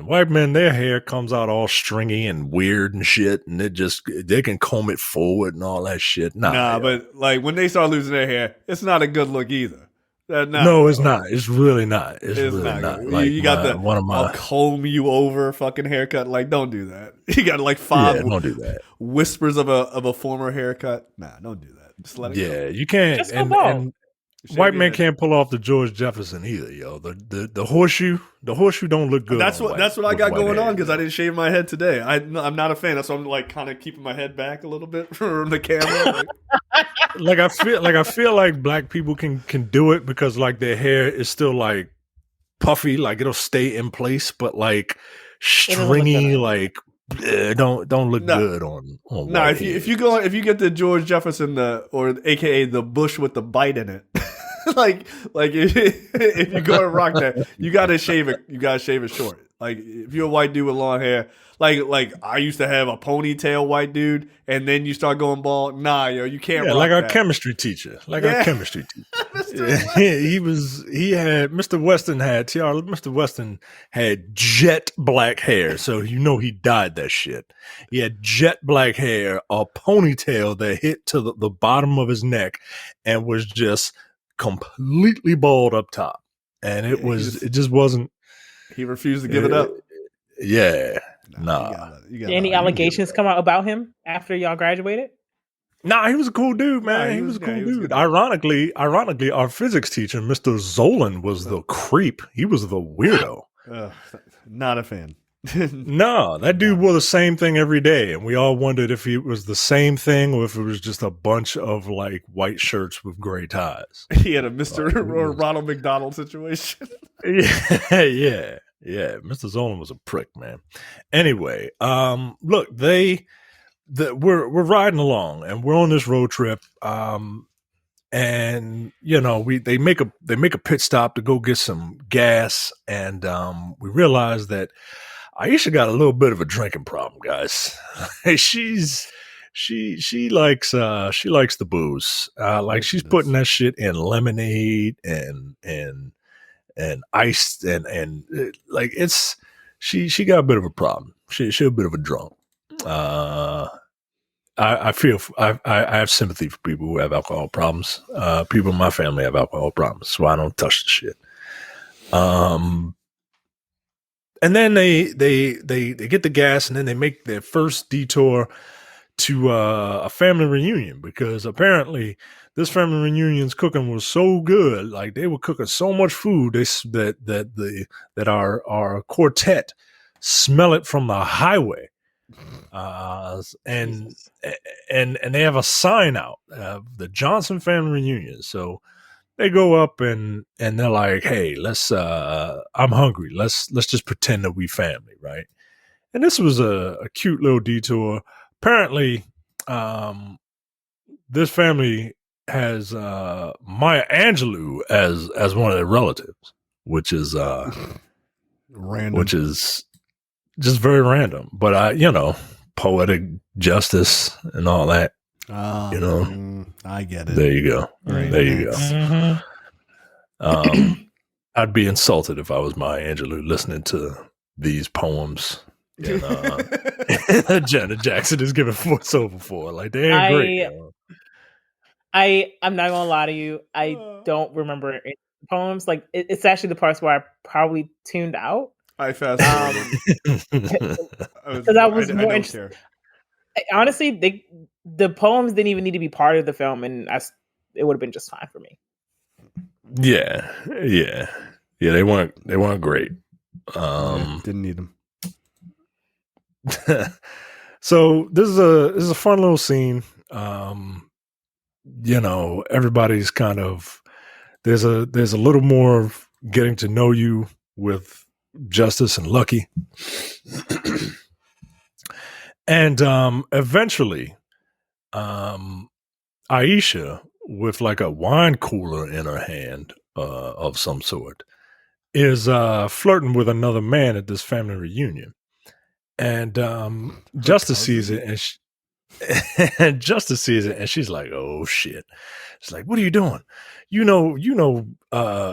White men, their hair comes out all stringy and weird and shit, and they can comb it forward and all that shit. Nah, but like when they start losing their hair, it's not a good look either. No, it's not. It's really not. It's really not. Like you got I'll comb you over fucking haircut. Like, don't do that. You got like five. Yeah, don't do that. Whispers of a former haircut. Nah, don't do that. Just let it go. Yeah, you can't. And white men can't pull off the George Jefferson either, yo. The horseshoe don't look good. That's what I got going on, because I didn't shave my head today. I'm not a fan. That's why I'm like kind of keeping my head back a little bit from the camera. I feel like black people can do it because like their hair is still like puffy, like it'll stay in place, but like stringy, like don't look good on. No, if you get the George Jefferson or AKA the bush with the bite in it. like if you're gonna rock that, you gotta shave it. You gotta shave it short. Like if you're a white dude with long hair, like I used to have a ponytail white dude, and then you start going bald. Nah, yo, you can't. Like our that. chemistry teacher. He had Mr. Weston had Mr. Weston had jet black hair, so he dyed that shit. He had jet black hair, a ponytail that hit to the bottom of his neck, and was just completely bald up top, and it just wasn't. He refused to give it up. Yeah, Any allegations come out about him after y'all graduated? Nah, he was a cool dude, man. He was a cool dude. Ironically, our physics teacher, Mr. Zolan, was the creep. He was the weirdo. Not a fan. No, that dude wore the same thing every day, and we all wondered if it was the same thing or if it was just a bunch of like white shirts with gray ties. He had a Mr. or Ronald McDonald situation. yeah. Mr. Zolan was a prick, man. Anyway, look, we're riding along, and we're on this road trip. And you know, they make a pit stop to go get some gas, and we realize that Aisha got a little bit of a drinking problem, guys. she likes the booze. Like she's putting that shit in lemonade and iced and like it's she got a bit of a problem. She's a bit of a drunk. I feel I have sympathy for people who have alcohol problems. People in my family have alcohol problems, so I don't touch the shit. And then they get the gas, and then they make their first detour to a family reunion, because apparently this family reunion's cooking was so good, like they were cooking so much food that our quartet smell it from the highway. And they have a sign out, the Johnson family reunion. So they go up and they're like, "Hey, I'm hungry. Let's just pretend that we family, right?" And this was a cute little detour. Apparently, this family has Maya Angelou as one of their relatives, which is random, which is just very random. But Poetic Justice and all that. I get it. There you go. Right. There you go. Mm-hmm. I'd be insulted if I was Maya Angelou listening to these poems. Janet Jackson is giving voiceover for. Like, they ain't great. I'm not gonna lie to you. I don't remember any poems. Like it's actually the parts where I probably tuned out. I fast forwarded because I was more interested. Honestly, the poems didn't even need to be part of the film, and it would have been just fine for me. Yeah. They weren't great. Didn't need them. So this is a fun little scene. Everybody's kind of there's a little more of getting to know you with Justice and Lucky. And eventually Aisha, with like a wine cooler in her hand of some sort, is flirting with another man at this family reunion. And Justice sees it, and Justice sees it, and she's like, "Oh shit!" She's like, "What are you doing?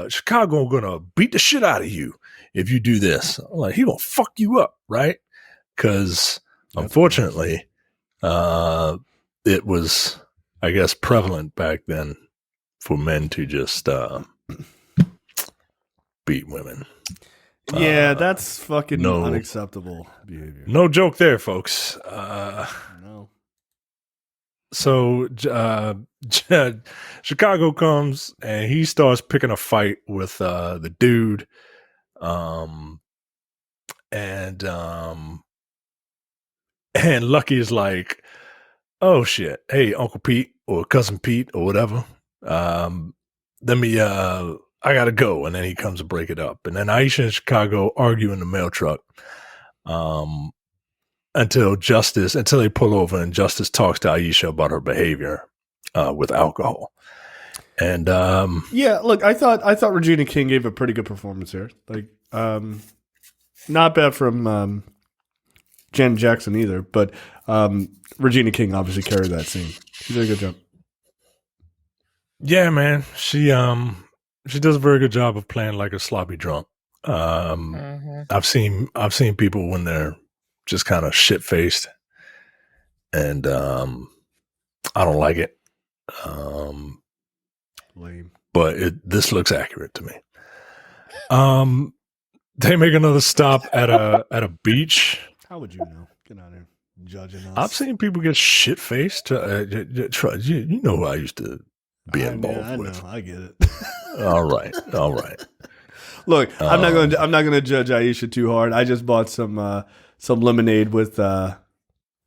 Chicago gonna beat the shit out of you if you do this. I'm like, he gonna fuck you up, right?" Because unfortunately, it was, I guess, prevalent back then for men to just beat women. Yeah, that's fucking unacceptable behavior. No joke there, folks. No. So Chicago comes and he starts picking a fight with the dude, and Lucky is like, "Oh shit, hey Uncle Pete or Cousin Pete or whatever, let me I gotta go." And then he comes to break it up, and then Aisha and Chicago argue in the mail truck until they pull over and Justice talks to Aisha about her behavior with alcohol. And look, I thought Regina King gave a pretty good performance here. Like, not bad from Janet Jackson either, but Regina King obviously carried that scene. She did a good job. Yeah, man, she does a very good job of playing like a sloppy drunk. I've seen people when they're just kind of shit faced, and I don't like it. Lame. but this looks accurate to me. They make another stop at a beach. How would you know? Get out of here, judging us. I've seen people get shit faced. You know who I used to be involved with. Know, I get it. All right. Look, I'm not gonna judge Aisha too hard. I just bought some lemonade with a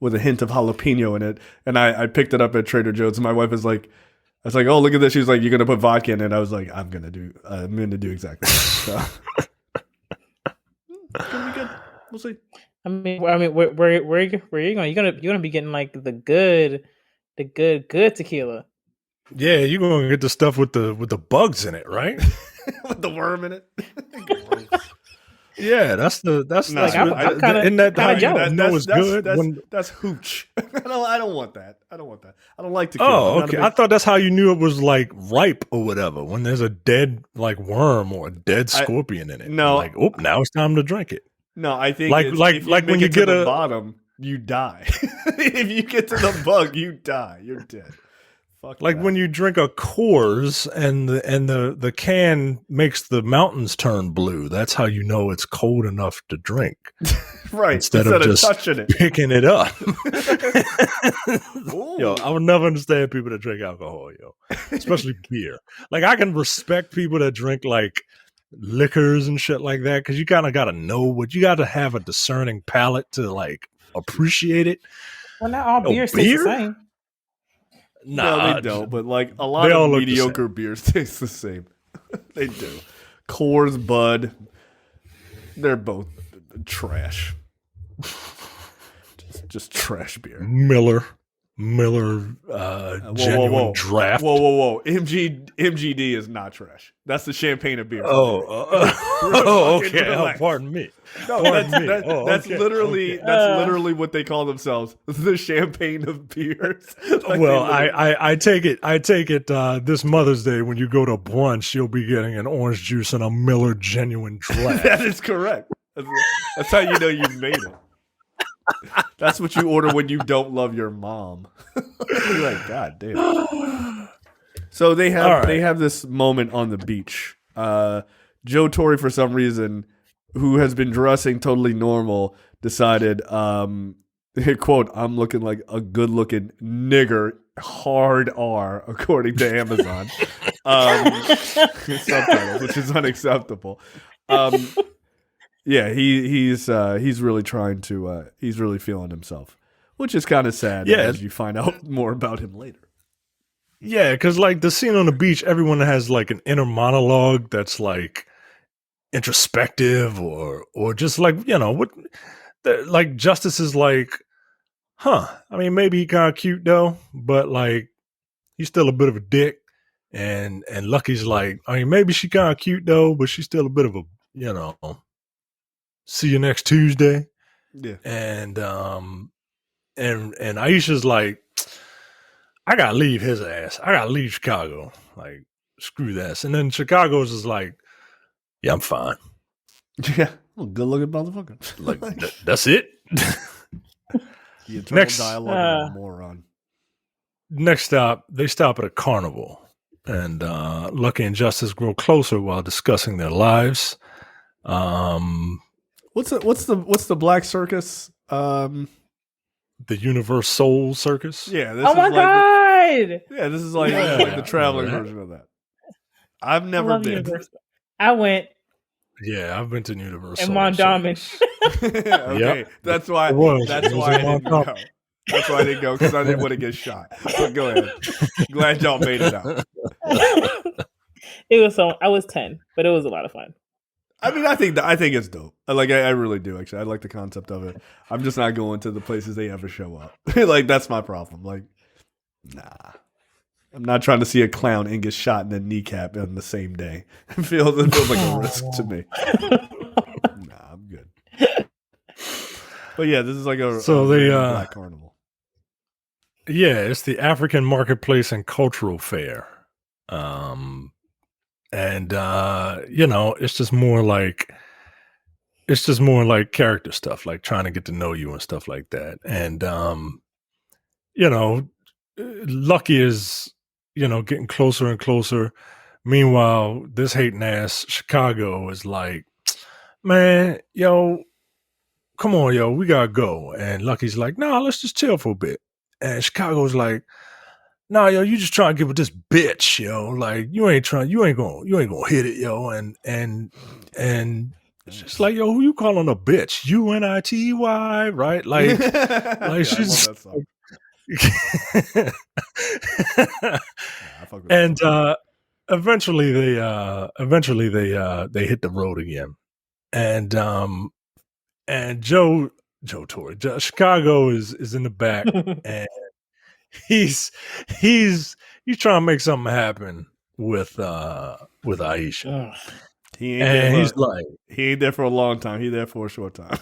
hint of jalapeno in it, and I picked it up at Trader Joe's. And my wife is like, I was like, oh, look at this. She was like, you're gonna put vodka in it. I was like, I'm gonna do exactly that. So. It's gonna be good. We'll see. I mean, where are you going? You're gonna be getting like the good tequila. Yeah, you're gonna get the stuff with the bugs in it, right? With the worm in it. Yeah, that's I'm kinda jealous. It's good. That's hooch. I don't want that. I don't like tequila. Oh, okay. I thought that's how you knew it was like ripe or whatever. When there's a dead like worm or a dead scorpion in it. No, like, oh, now it's time to drink it. No, I think like when you get to the bottom, you die. If you get to the bug, you die. You're dead. Fuck like that. when you drink a Coors and the can makes the mountains turn blue. That's how you know it's cold enough to drink. Right. Instead of just touching it. picking it up. Yo, I would never understand people that drink alcohol, especially beer. Like I can respect people that drink like liquors and shit like that because you kind of got to know what you got to have a discerning palate to like appreciate it. Well, not all beers taste the same. No, they don't. But like a lot of mediocre beers taste the same. They do. Coors, Bud, they're both trash. Just trash beer. Miller, genuine draft. Whoa! MGD is not trash. That's the champagne of beer. Okay. Pardon me. No, that's literally what they call themselves. The champagne of beers. Like well, I take it. This Mother's Day when you go to brunch, you'll be getting an orange juice and a Miller genuine draft. That is correct. That's how you know you've made it. That's what you order when you don't love your mom. You're like, God damn. So they have this moment on the beach. Joe Torre, for some reason, who has been dressing totally normal, decided, quote, I'm looking like a good looking nigger, hard R, according to Amazon. Subtitles, which is unacceptable. Yeah, he's really trying to he's really feeling himself, which is kind of sad as you find out more about him later. Yeah, because like the scene on the beach, everyone has like an inner monologue that's like introspective or just like like Justice is like, I mean, maybe he kind of cute though, but like he's still a bit of a dick, and Lucky's like, I mean, maybe she kind of cute though, but she's still a bit of a see you next Tuesday. Yeah. And Aisha's like, I gotta leave his ass. I gotta leave Chicago. Like, screw this. And then Chicago's is like, yeah, I'm fine. Yeah. Well, good looking motherfucker. Like, that's it. The eternal dialogue of a moron. Next stop, they stop at a carnival. And Lucky and Justice grow closer while discussing their lives. What's the black circus? The Universe Soul Circus. Yeah. This God! Yeah, this is like the traveling version of that. I've never been. I went. Yeah, I've been to Universe and Soul Mondawmin. Okay, yep. That's why I didn't go. That's why I didn't go, because I didn't want to get shot. But go ahead. Glad y'all made it out. It was I was 10, but it was a lot of fun. I mean, I think it's dope. I really do, actually. I like the concept of it. I'm just not going to the places they ever show up. Like, that's my problem. Like, nah. I'm not trying to see a clown and get shot in the kneecap on the same day. It feels like a risk to me. Nah, I'm good. But yeah, this is like a black carnival. Yeah, it's the African Marketplace and Cultural Fair. And it's just more like character stuff, like trying to get to know you and stuff like that. And Lucky is getting closer and closer, Meanwhile, this hating ass Chicago is like, man, yo, come on, yo, we gotta go. And Lucky's like, nah, let's just chill for a bit. And Chicago's like, nah, yo, you just trying to get with this bitch, yo. Like, you ain't gonna hit it, yo. And it's just like, yo, who you calling a bitch? UNITY, right? Like, like she's. And eventually they hit the road again. And Joe Torre, Chicago is in the back, and he's trying to make something happen with Aisha. He ain't there for a long time. He's there for a short time.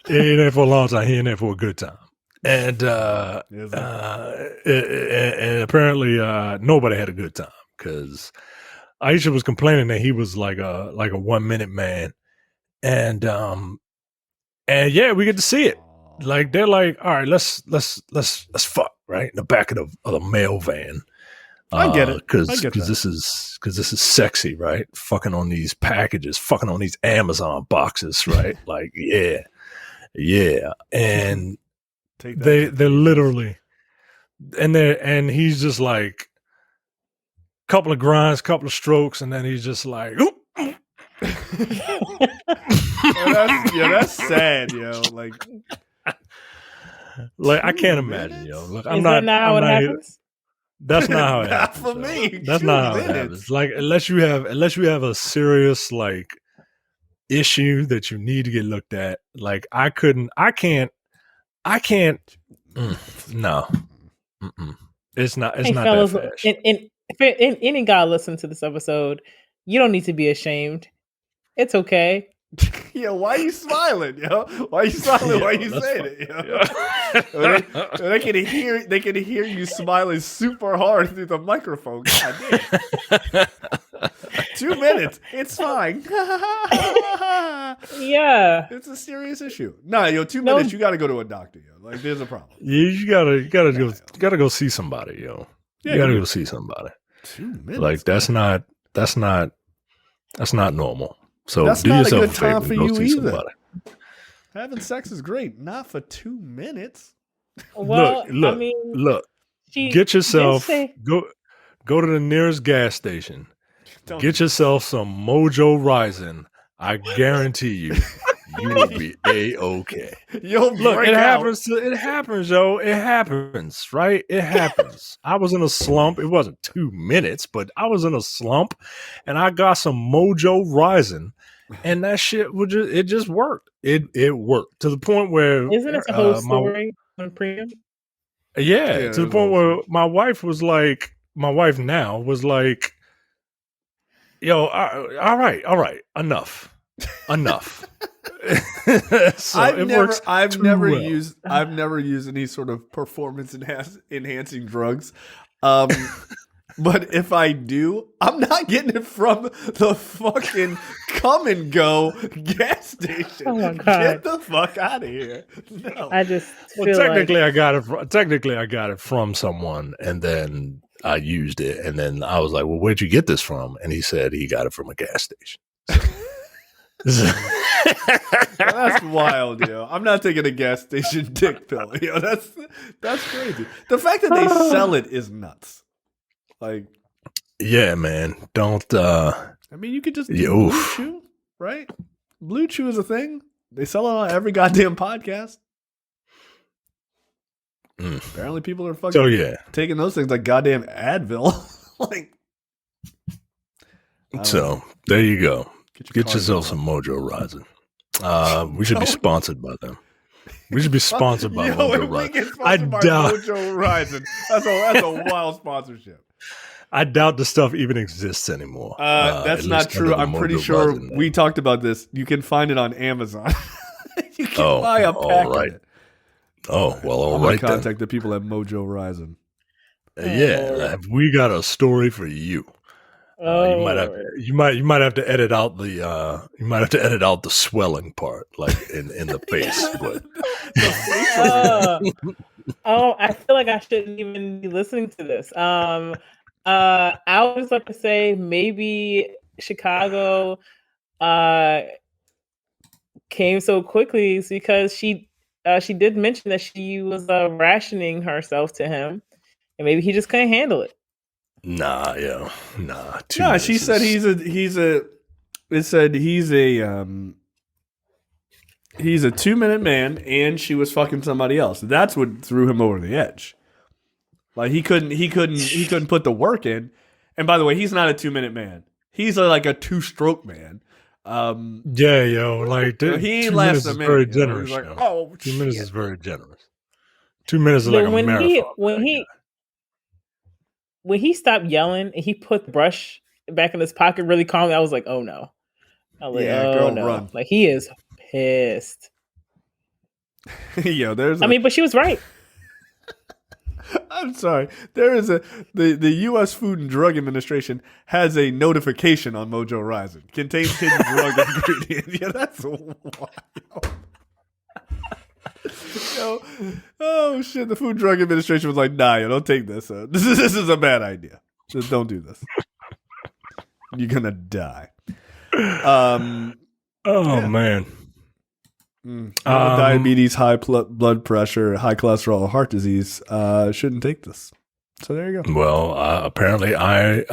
He ain't there for a long time. He ain't there for a good time. And and apparently nobody had a good time because Aisha was complaining that he was like a 1 minute man. And yeah, we get to see it. Like they're like, all right, let's fuck, right, in the back of the mail van. I get it, because this is sexy, right? Fucking on these packages, fucking on these Amazon boxes, right? Like, yeah, and they're literally, and he's just like, couple of grinds, couple of strokes, and then he's just like, oop. That's sad, yo. Like I can't imagine, yo. Look, That's not how it happens. That's not how it happens. For me, that's not how it happens. Like unless you have a serious like issue that you need to get looked at. Like I can't. No, it's not. It's not fellas, that fast. If any guy listen to this episode, you don't need to be ashamed. It's okay. Yo, why are you smiling, yo? Why are you smiling? Why are you saying it, yo? They can hear you smiling super hard through the microphone. God damn. 2 minutes. It's fine. Yeah. It's a serious issue. Nah, yo, 2 minutes, you gotta go to a doctor, yo. Like there's a problem. You gotta go see somebody, yo. You gotta go see somebody. 2 minutes. Like that's not normal. So that's do not yourself a good time for you either. Somebody. Having sex is great, not for 2 minutes. Well, look. Get yourself go to the nearest gas station. Get yourself some Mojo Rising. I guarantee you will be A-okay. You'll look. It happens, yo. It happens, right? It happens. I was in a slump. It wasn't 2 minutes, but I was in a slump, and I got some Mojo Rising, and that shit it just worked. It worked to the point where isn't it a whole story on Premium? Yeah, to the point where my wife now was like, yo, all right, enough. So I've never used any sort of performance enhancing drugs. But if I do, I'm not getting it from the fucking come and go gas station. Oh my God. Get the fuck out of here. No. I just technically I got it from someone, and then I used it, and then I was like, well, where'd you get this from? And he said he got it from a gas station. That's wild, yo. I'm not taking a gas station dick pill. Yo, that's crazy. The fact that they sell it is nuts. Like, yeah, man. Don't. I mean, you could just do Blue Chew, right? Blue Chew is a thing. They sell it on every goddamn podcast. Apparently, people are fucking taking those things like goddamn Advil. Like, so there you go. Get yourself some Mojo Rising. We should be sponsored by them. We should be sponsored by Mojo Rising. I doubt Mojo Rising. That's a wild sponsorship. I doubt the stuff even exists anymore. That's not true. I'm pretty sure we talked about this. You can find it on Amazon. You can buy a pack of it. Oh, well, all I'm right. Contact then. The people at Mojo Rising. We got a story for you. You might have to edit out the swelling part, like in the face. But. I feel like I shouldn't even be listening to this. I would just like to say maybe Chicago came so quickly is because she did mention that she was rationing herself to him, and maybe he just couldn't handle it. Nah, yo, nah. No, she said it said he's a 2-minute man, and she was fucking somebody else. That's what threw him over the edge. Like he couldn't put the work in. And by the way, he's not a 2-minute man. He's like a 2-stroke man. Yeah, yo, like he 2 lasts minutes a is minute. very You know? generous. He's like, yo. oh, 2 minutes shit. is very generous. 2 minutes is like a marathon. When he stopped yelling and he put the brush back in his pocket really calmly, I was like, oh no. I was like, oh girl, no. run. Like he is pissed. Yo, but she was right. I'm sorry. There is the U.S. Food and Drug Administration has a notification on Mojo Horizon. Contains hidden drug ingredients. Yeah, that's wild. Yo, oh shit! The Food and Drug Administration was like, "Nah, yo, don't take this. This is a bad idea. Just don't do this. You're gonna die." Man. Diabetes, high blood pressure, high cholesterol, heart disease shouldn't take this. So there you go. Well, apparently I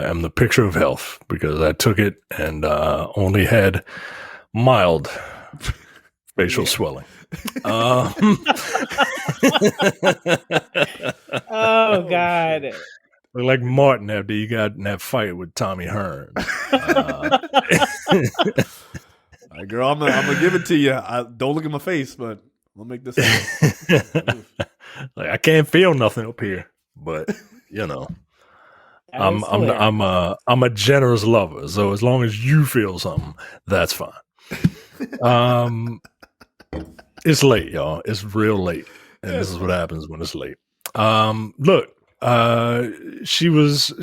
am the picture of health because I took it and only had mild facial swelling. Oh God. Look like Martin after you got in that fight with Tommy Hearn. Girl, I'm gonna give it to you. Don't look at my face, but I'll make this happen. Like I can't feel nothing up here, but you know, I'm a generous lover. So as long as you feel something, that's fine. It's late, y'all. It's real late, and this is what happens when it's late. Look, she was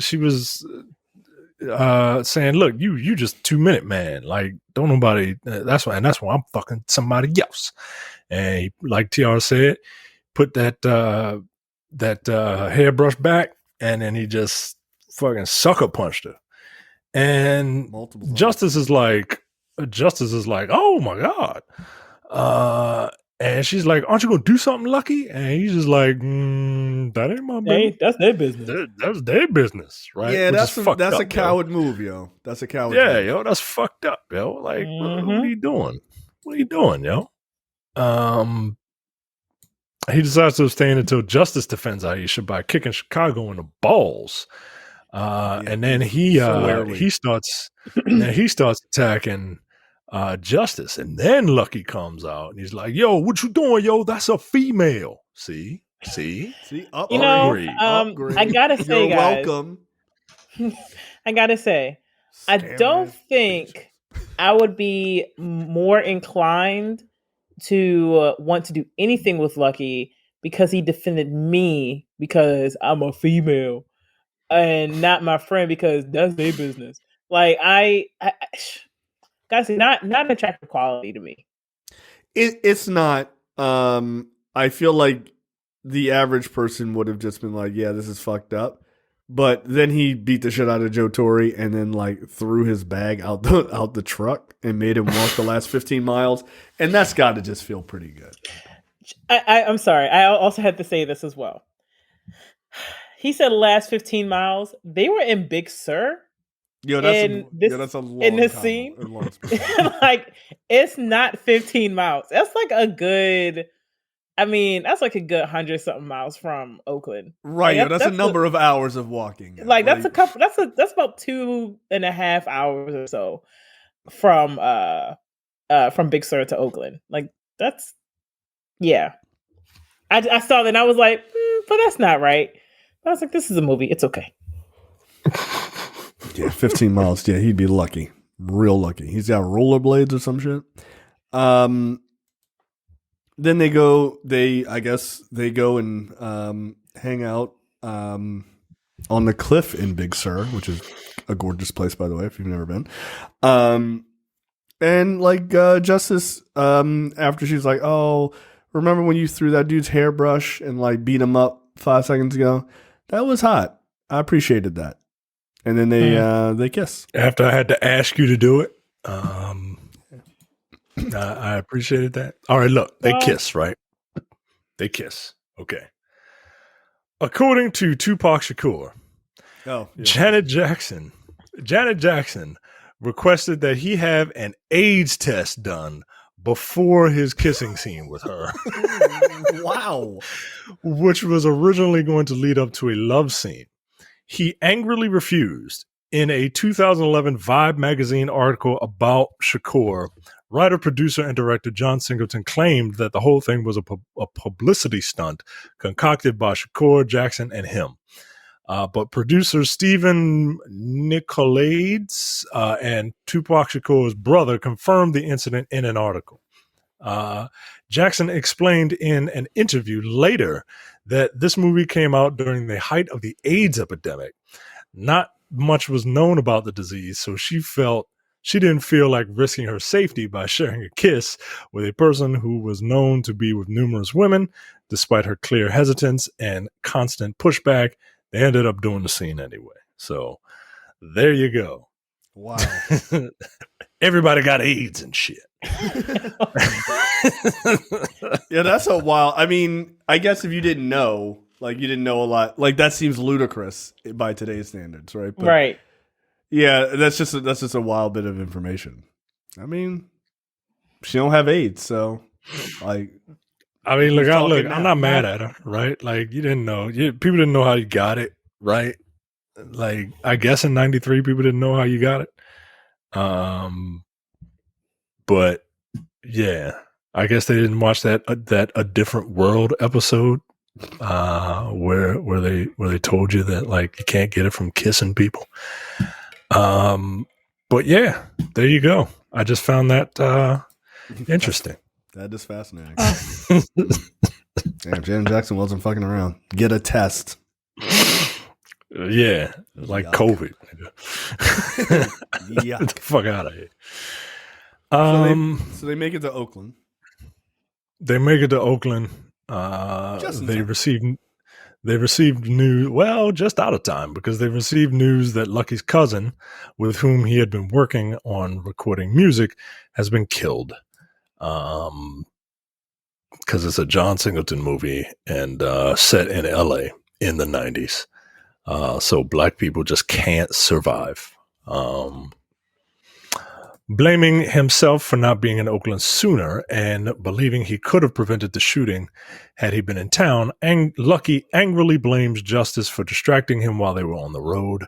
saying, "Look, you just 2-minute man. Like, don't nobody. That's why I'm fucking somebody else." And he, like TR said, put that hairbrush back, and then he just fucking sucker punched her. And Justice is like, "Oh my god." And she's like, "Aren't you gonna do something, Lucky?" And he's just like, "That ain't my business. That's their business. That's their business, right?" Yeah, that's a coward move, yo. That's a coward. Yeah, move. yo, that's fucked up, yo. Like, what are you doing? What are you doing, yo? He decides to abstain until Justice defends Aisha by kicking Chicago in the balls. And then he starts attacking Justice, and then Lucky comes out and he's like, "Yo, what you doing, yo? That's a female." See, upgrade. I gotta say, you're guys, welcome. I gotta say, I don't think I would be more inclined to want to do anything with Lucky because he defended me because I'm a female and not my friend because that's their business. Like I gotta say, not an attractive quality to me. It's not. I feel like the average person would have just been like, "Yeah, this is fucked up." But then he beat the shit out of Joe Torre and then like threw his bag out the truck and made him walk the last 15 miles, and that's got to just feel pretty good. I'm sorry. I also had to say this as well. He said last 15 miles. They were in Big Sur. That's a long in this time, scene. long Like it's not 15 miles. That's like a good. I mean, that's like a good 100-something miles from Oakland. Right, like, that's a number of hours of walking. Like that's a couple. That's about 2.5 hours or so from Big Sur to Oakland. Like that's yeah. I saw that and I was like, but that's not right. But I was like, this is a movie. It's okay. Yeah, 15 miles. Yeah, he'd be lucky, real lucky. He's got rollerblades or some shit. Then they go and hang out on the cliff in Big Sur, which is a gorgeous place, by the way, if you've never been. And like Justice, after she's like, "Oh, remember when you threw that dude's hairbrush and like beat him up 5 seconds ago? That was hot. I appreciated that. And then they kiss. After I had to ask you to do it, I appreciated that. All right, look, they kiss, right? They kiss. Okay. According to Tupac Shakur, Janet Jackson requested that he have an AIDS test done before his kissing scene with her. Wow. Which was originally going to lead up to a love scene. He angrily refused. In a 2011 Vibe magazine article about Shakur, writer, producer, and director John Singleton claimed that the whole thing was a publicity stunt concocted by Shakur, Jackson, and him. But producer Stephen Nicolaides and Tupac Shakur's brother confirmed the incident in an article. Jackson explained in an interview later that this movie came out during the height of the AIDS epidemic. Not much was known about the disease, so she didn't feel like risking her safety by sharing a kiss with a person who was known to be with numerous women. Despite her clear hesitance and constant pushback, they ended up doing the scene anyway. So there you go. Wow. Everybody got AIDS and shit. Yeah, that's a wild. I mean, I guess if you didn't know, like you didn't know a lot, like that seems ludicrous by today's standards, right? But, right. Yeah, that's just a wild bit of information. I mean, she don't have AIDS, so like. I mean, look, I'm not mad at her, right? Like you didn't know, people didn't know how you got it, right? Like I guess in '93, people didn't know how you got it. But yeah, I guess they didn't watch that A Different World episode where they told you that like you can't get it from kissing people. But yeah, there you go. I just found that interesting. That is fascinating. Damn, Janet Jackson wasn't fucking around. Get a test. Yeah, like Yuck. COVID. Yuck. Get the fuck out of here. So they make it to Oakland. They make it to Oakland. They received news. Well, just out of time because they received news that Lucky's cousin, with whom he had been working on recording music, has been killed. Because it's a John Singleton movie and set in LA in the 90s. So black people just can't survive. Blaming himself for not being in Oakland sooner and believing he could have prevented the shooting had he been in town, Lucky angrily blames Justice for distracting him while they were on the road.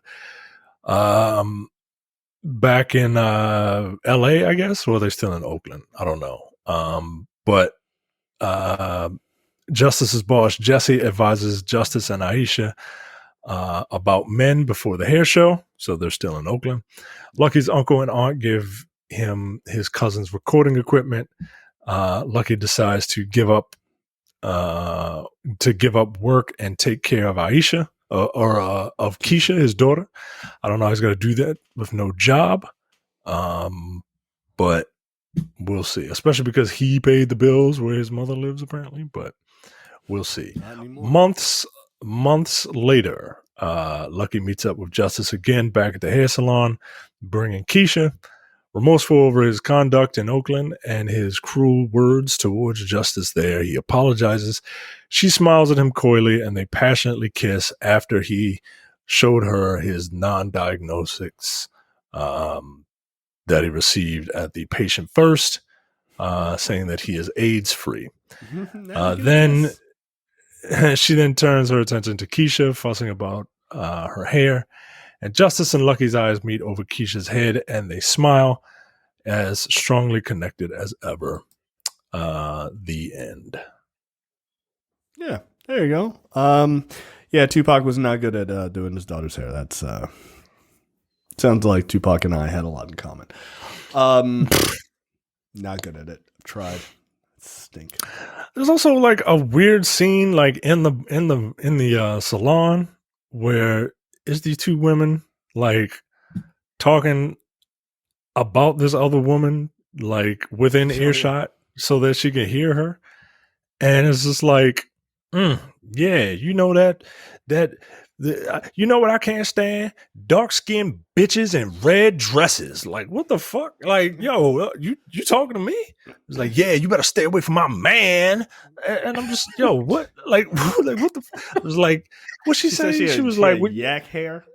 Back in LA, I guess, or they're still in Oakland. I don't know. But Justice's boss, Jesse, advises Justice and Aisha about men before the hair show. So they're still in Oakland. Lucky's uncle and aunt give him his cousin's recording equipment. Lucky decides to give up work and take care of Aisha or of Keisha, his daughter. I don't know how he's going to do that with no job. But we'll see, especially because he paid the bills where his mother lives, apparently. But we'll see. Months later, Lucky meets up with Justice again back at the hair salon, bringing Keisha. Remorseful over his conduct in Oakland and his cruel words towards Justice there, he apologizes. She smiles at him coyly, and they passionately kiss after he showed her his non-diagnostics that he received at the patient first, saying that he is AIDS-free. Then she then turns her attention to Keisha, fussing about her hair. And Justice and Lucky's eyes meet over Keisha's head, and they smile as strongly connected as ever. The end. Yeah, there you go. Yeah, Tupac was not good at doing his daughter's hair. That's sounds like Tupac and I had a lot in common. Not good at it. Tried. Stink. There's also like a weird scene, like in the salon, where is these two women like talking about this other woman, like within earshot, so that she can hear her, and it's just like, yeah, you know that You know what I can't stand? Dark skinned bitches in red dresses. Like, what the fuck? Like, yo, you talking to me? It's like, yeah, you better stay away from my man. And I'm just, yo, what? Like, like what the? It was like, what she say? She was like, what, yak hair.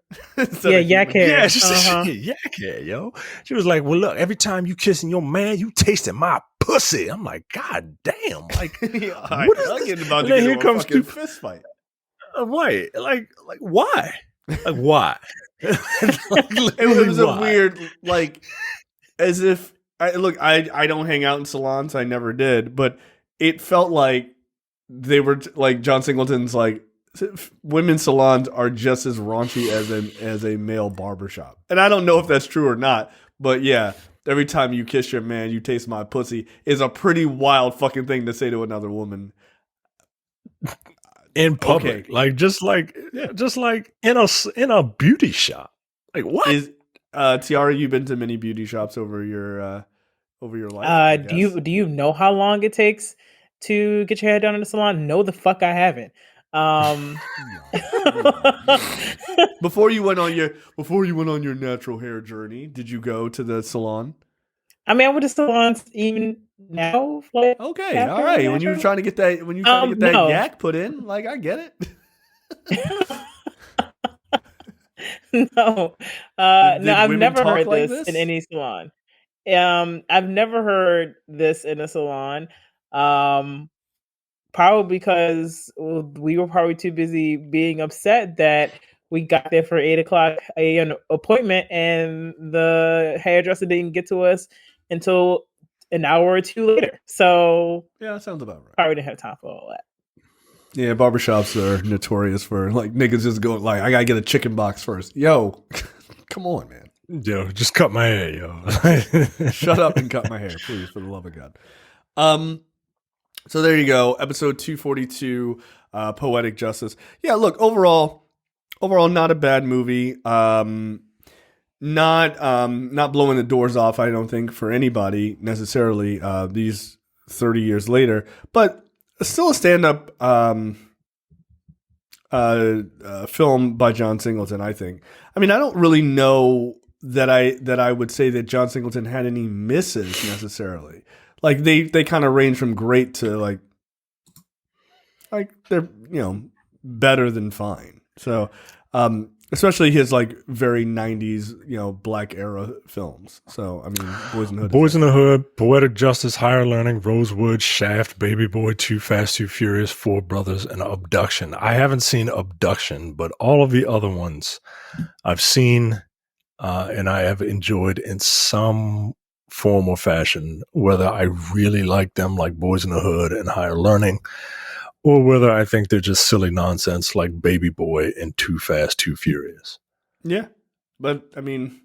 Yeah, yak hair. Yeah, she said yak hair, yo. She was like, well, look, every time you kissing your man, you tasting my pussy. I'm like, God damn, like, what is this? About to get here comes a fist fight. Right, like why? Like why? It was a weird, like, as if I don't hang out in salons. I never did, but it felt like they were like John Singleton's like women's salons are just as raunchy as a male barbershop, and I don't know if that's true or not. But yeah, every time you kiss your man, you taste my pussy is a pretty wild fucking thing to say to another woman. In public, okay. Like just like in a beauty shop. Like what? Is Tiara, you've been to many beauty shops over your life? Do you know how long it takes to get your hair done in the salon? No, the fuck I haven't. Before you went on your natural hair journey, did you go to the salon? I mean, I went to salons even now. Like, okay, all right. When you were trying to get that, yak put in, like I get it. No, I've never heard this in any salon. I've never heard this in a salon. Probably because we were probably too busy being upset that we got there for 8:00 a.m. appointment and the hairdresser didn't get to us until an hour or two later. So yeah, that sounds about right. Probably didn't have time for all that. Yeah, barbershops are notorious for like niggas just going like, I gotta get a chicken box first. Yo, come on, man. Yo, just cut my hair, yo. Shut up and cut my hair, please, for the love of God. So there you go, episode 242, Poetic Justice. Yeah, look, overall, not a bad movie. Not blowing the doors off, I don't think, for anybody necessarily. These 30 years later, but still a stand-up film by John Singleton, I think. I mean, I don't really know that I would say that John Singleton had any misses necessarily. Like they kind of range from great to like they're better than fine. So especially his like very 90s black era films. So I mean, Boys in the Hood, Poetic Justice, Higher Learning, Rosewood, Shaft, Baby Boy, Too Fast, Too Furious, Four Brothers, and Abduction. I haven't seen Abduction, but all of the other ones I've seen and I have enjoyed in some form or fashion, whether I really like them like Boys in the Hood and Higher Learning, or whether I think they're just silly nonsense like Baby Boy and Too Fast, Too Furious. Yeah. But I mean,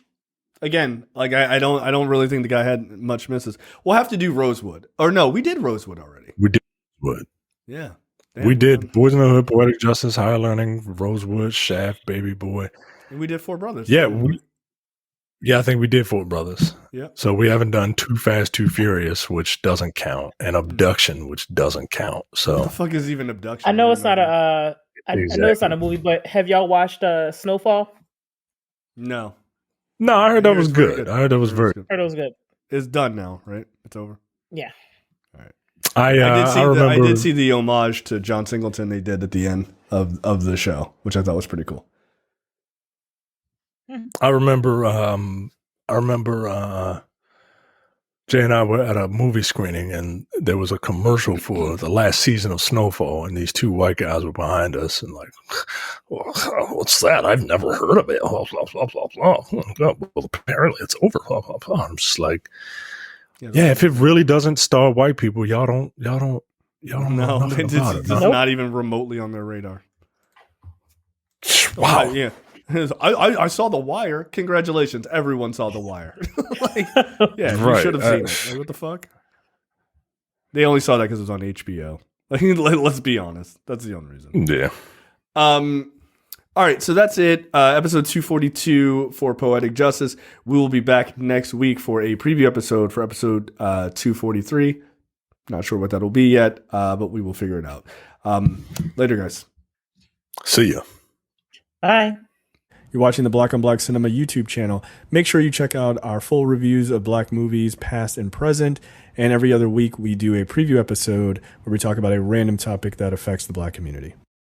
again, like I don't really think the guy had much misses. We'll have to do Rosewood. Or no, we did Rosewood already. We did Rosewood. Yeah. Damn, we did Boys in the Hood, Poetic Justice, Higher Learning, Rosewood, Shaft, Baby Boy. And we did Four Brothers. Yeah, I think we did Four Brothers. Yeah. So we haven't done Too Fast, Too Furious, which doesn't count, and Abduction, which doesn't count. So what the fuck is even Abduction? I know it's not I know it's not a movie, but have y'all watched Snowfall? No. No, I heard that was good. I heard that was very good. I heard it was good. It's done now, right? It's over. Yeah. All right. I did see the homage to John Singleton they did at the end of the show, which I thought was pretty cool. I remember Jay and I were at a movie screening and there was a commercial for the last season of Snowfall and these two white guys were behind us and like, well, what's that? I've never heard of it. Blah, blah, blah, blah, blah. Well, apparently it's over. Blah, blah, blah. I'm just like, yeah, if it really doesn't star white people, y'all don't know. It's not even remotely on their radar. Wow. Yeah. I saw The Wire. Congratulations, everyone saw The Wire. Yeah, right. You should have seen it. Like, what the fuck? They only saw that because it was on HBO. Like, let's be honest. That's the only reason. Yeah. All right, so that's it. Episode 242 for Poetic Justice. We will be back next week for a preview episode for episode 243. Not sure what that'll be yet, but we will figure it out. Later, guys. See ya. Bye. You're watching the Black on Black Cinema YouTube channel. Make sure you check out our full reviews of Black movies, past and present. And every other week, we do a preview episode where we talk about a random topic that affects the Black community.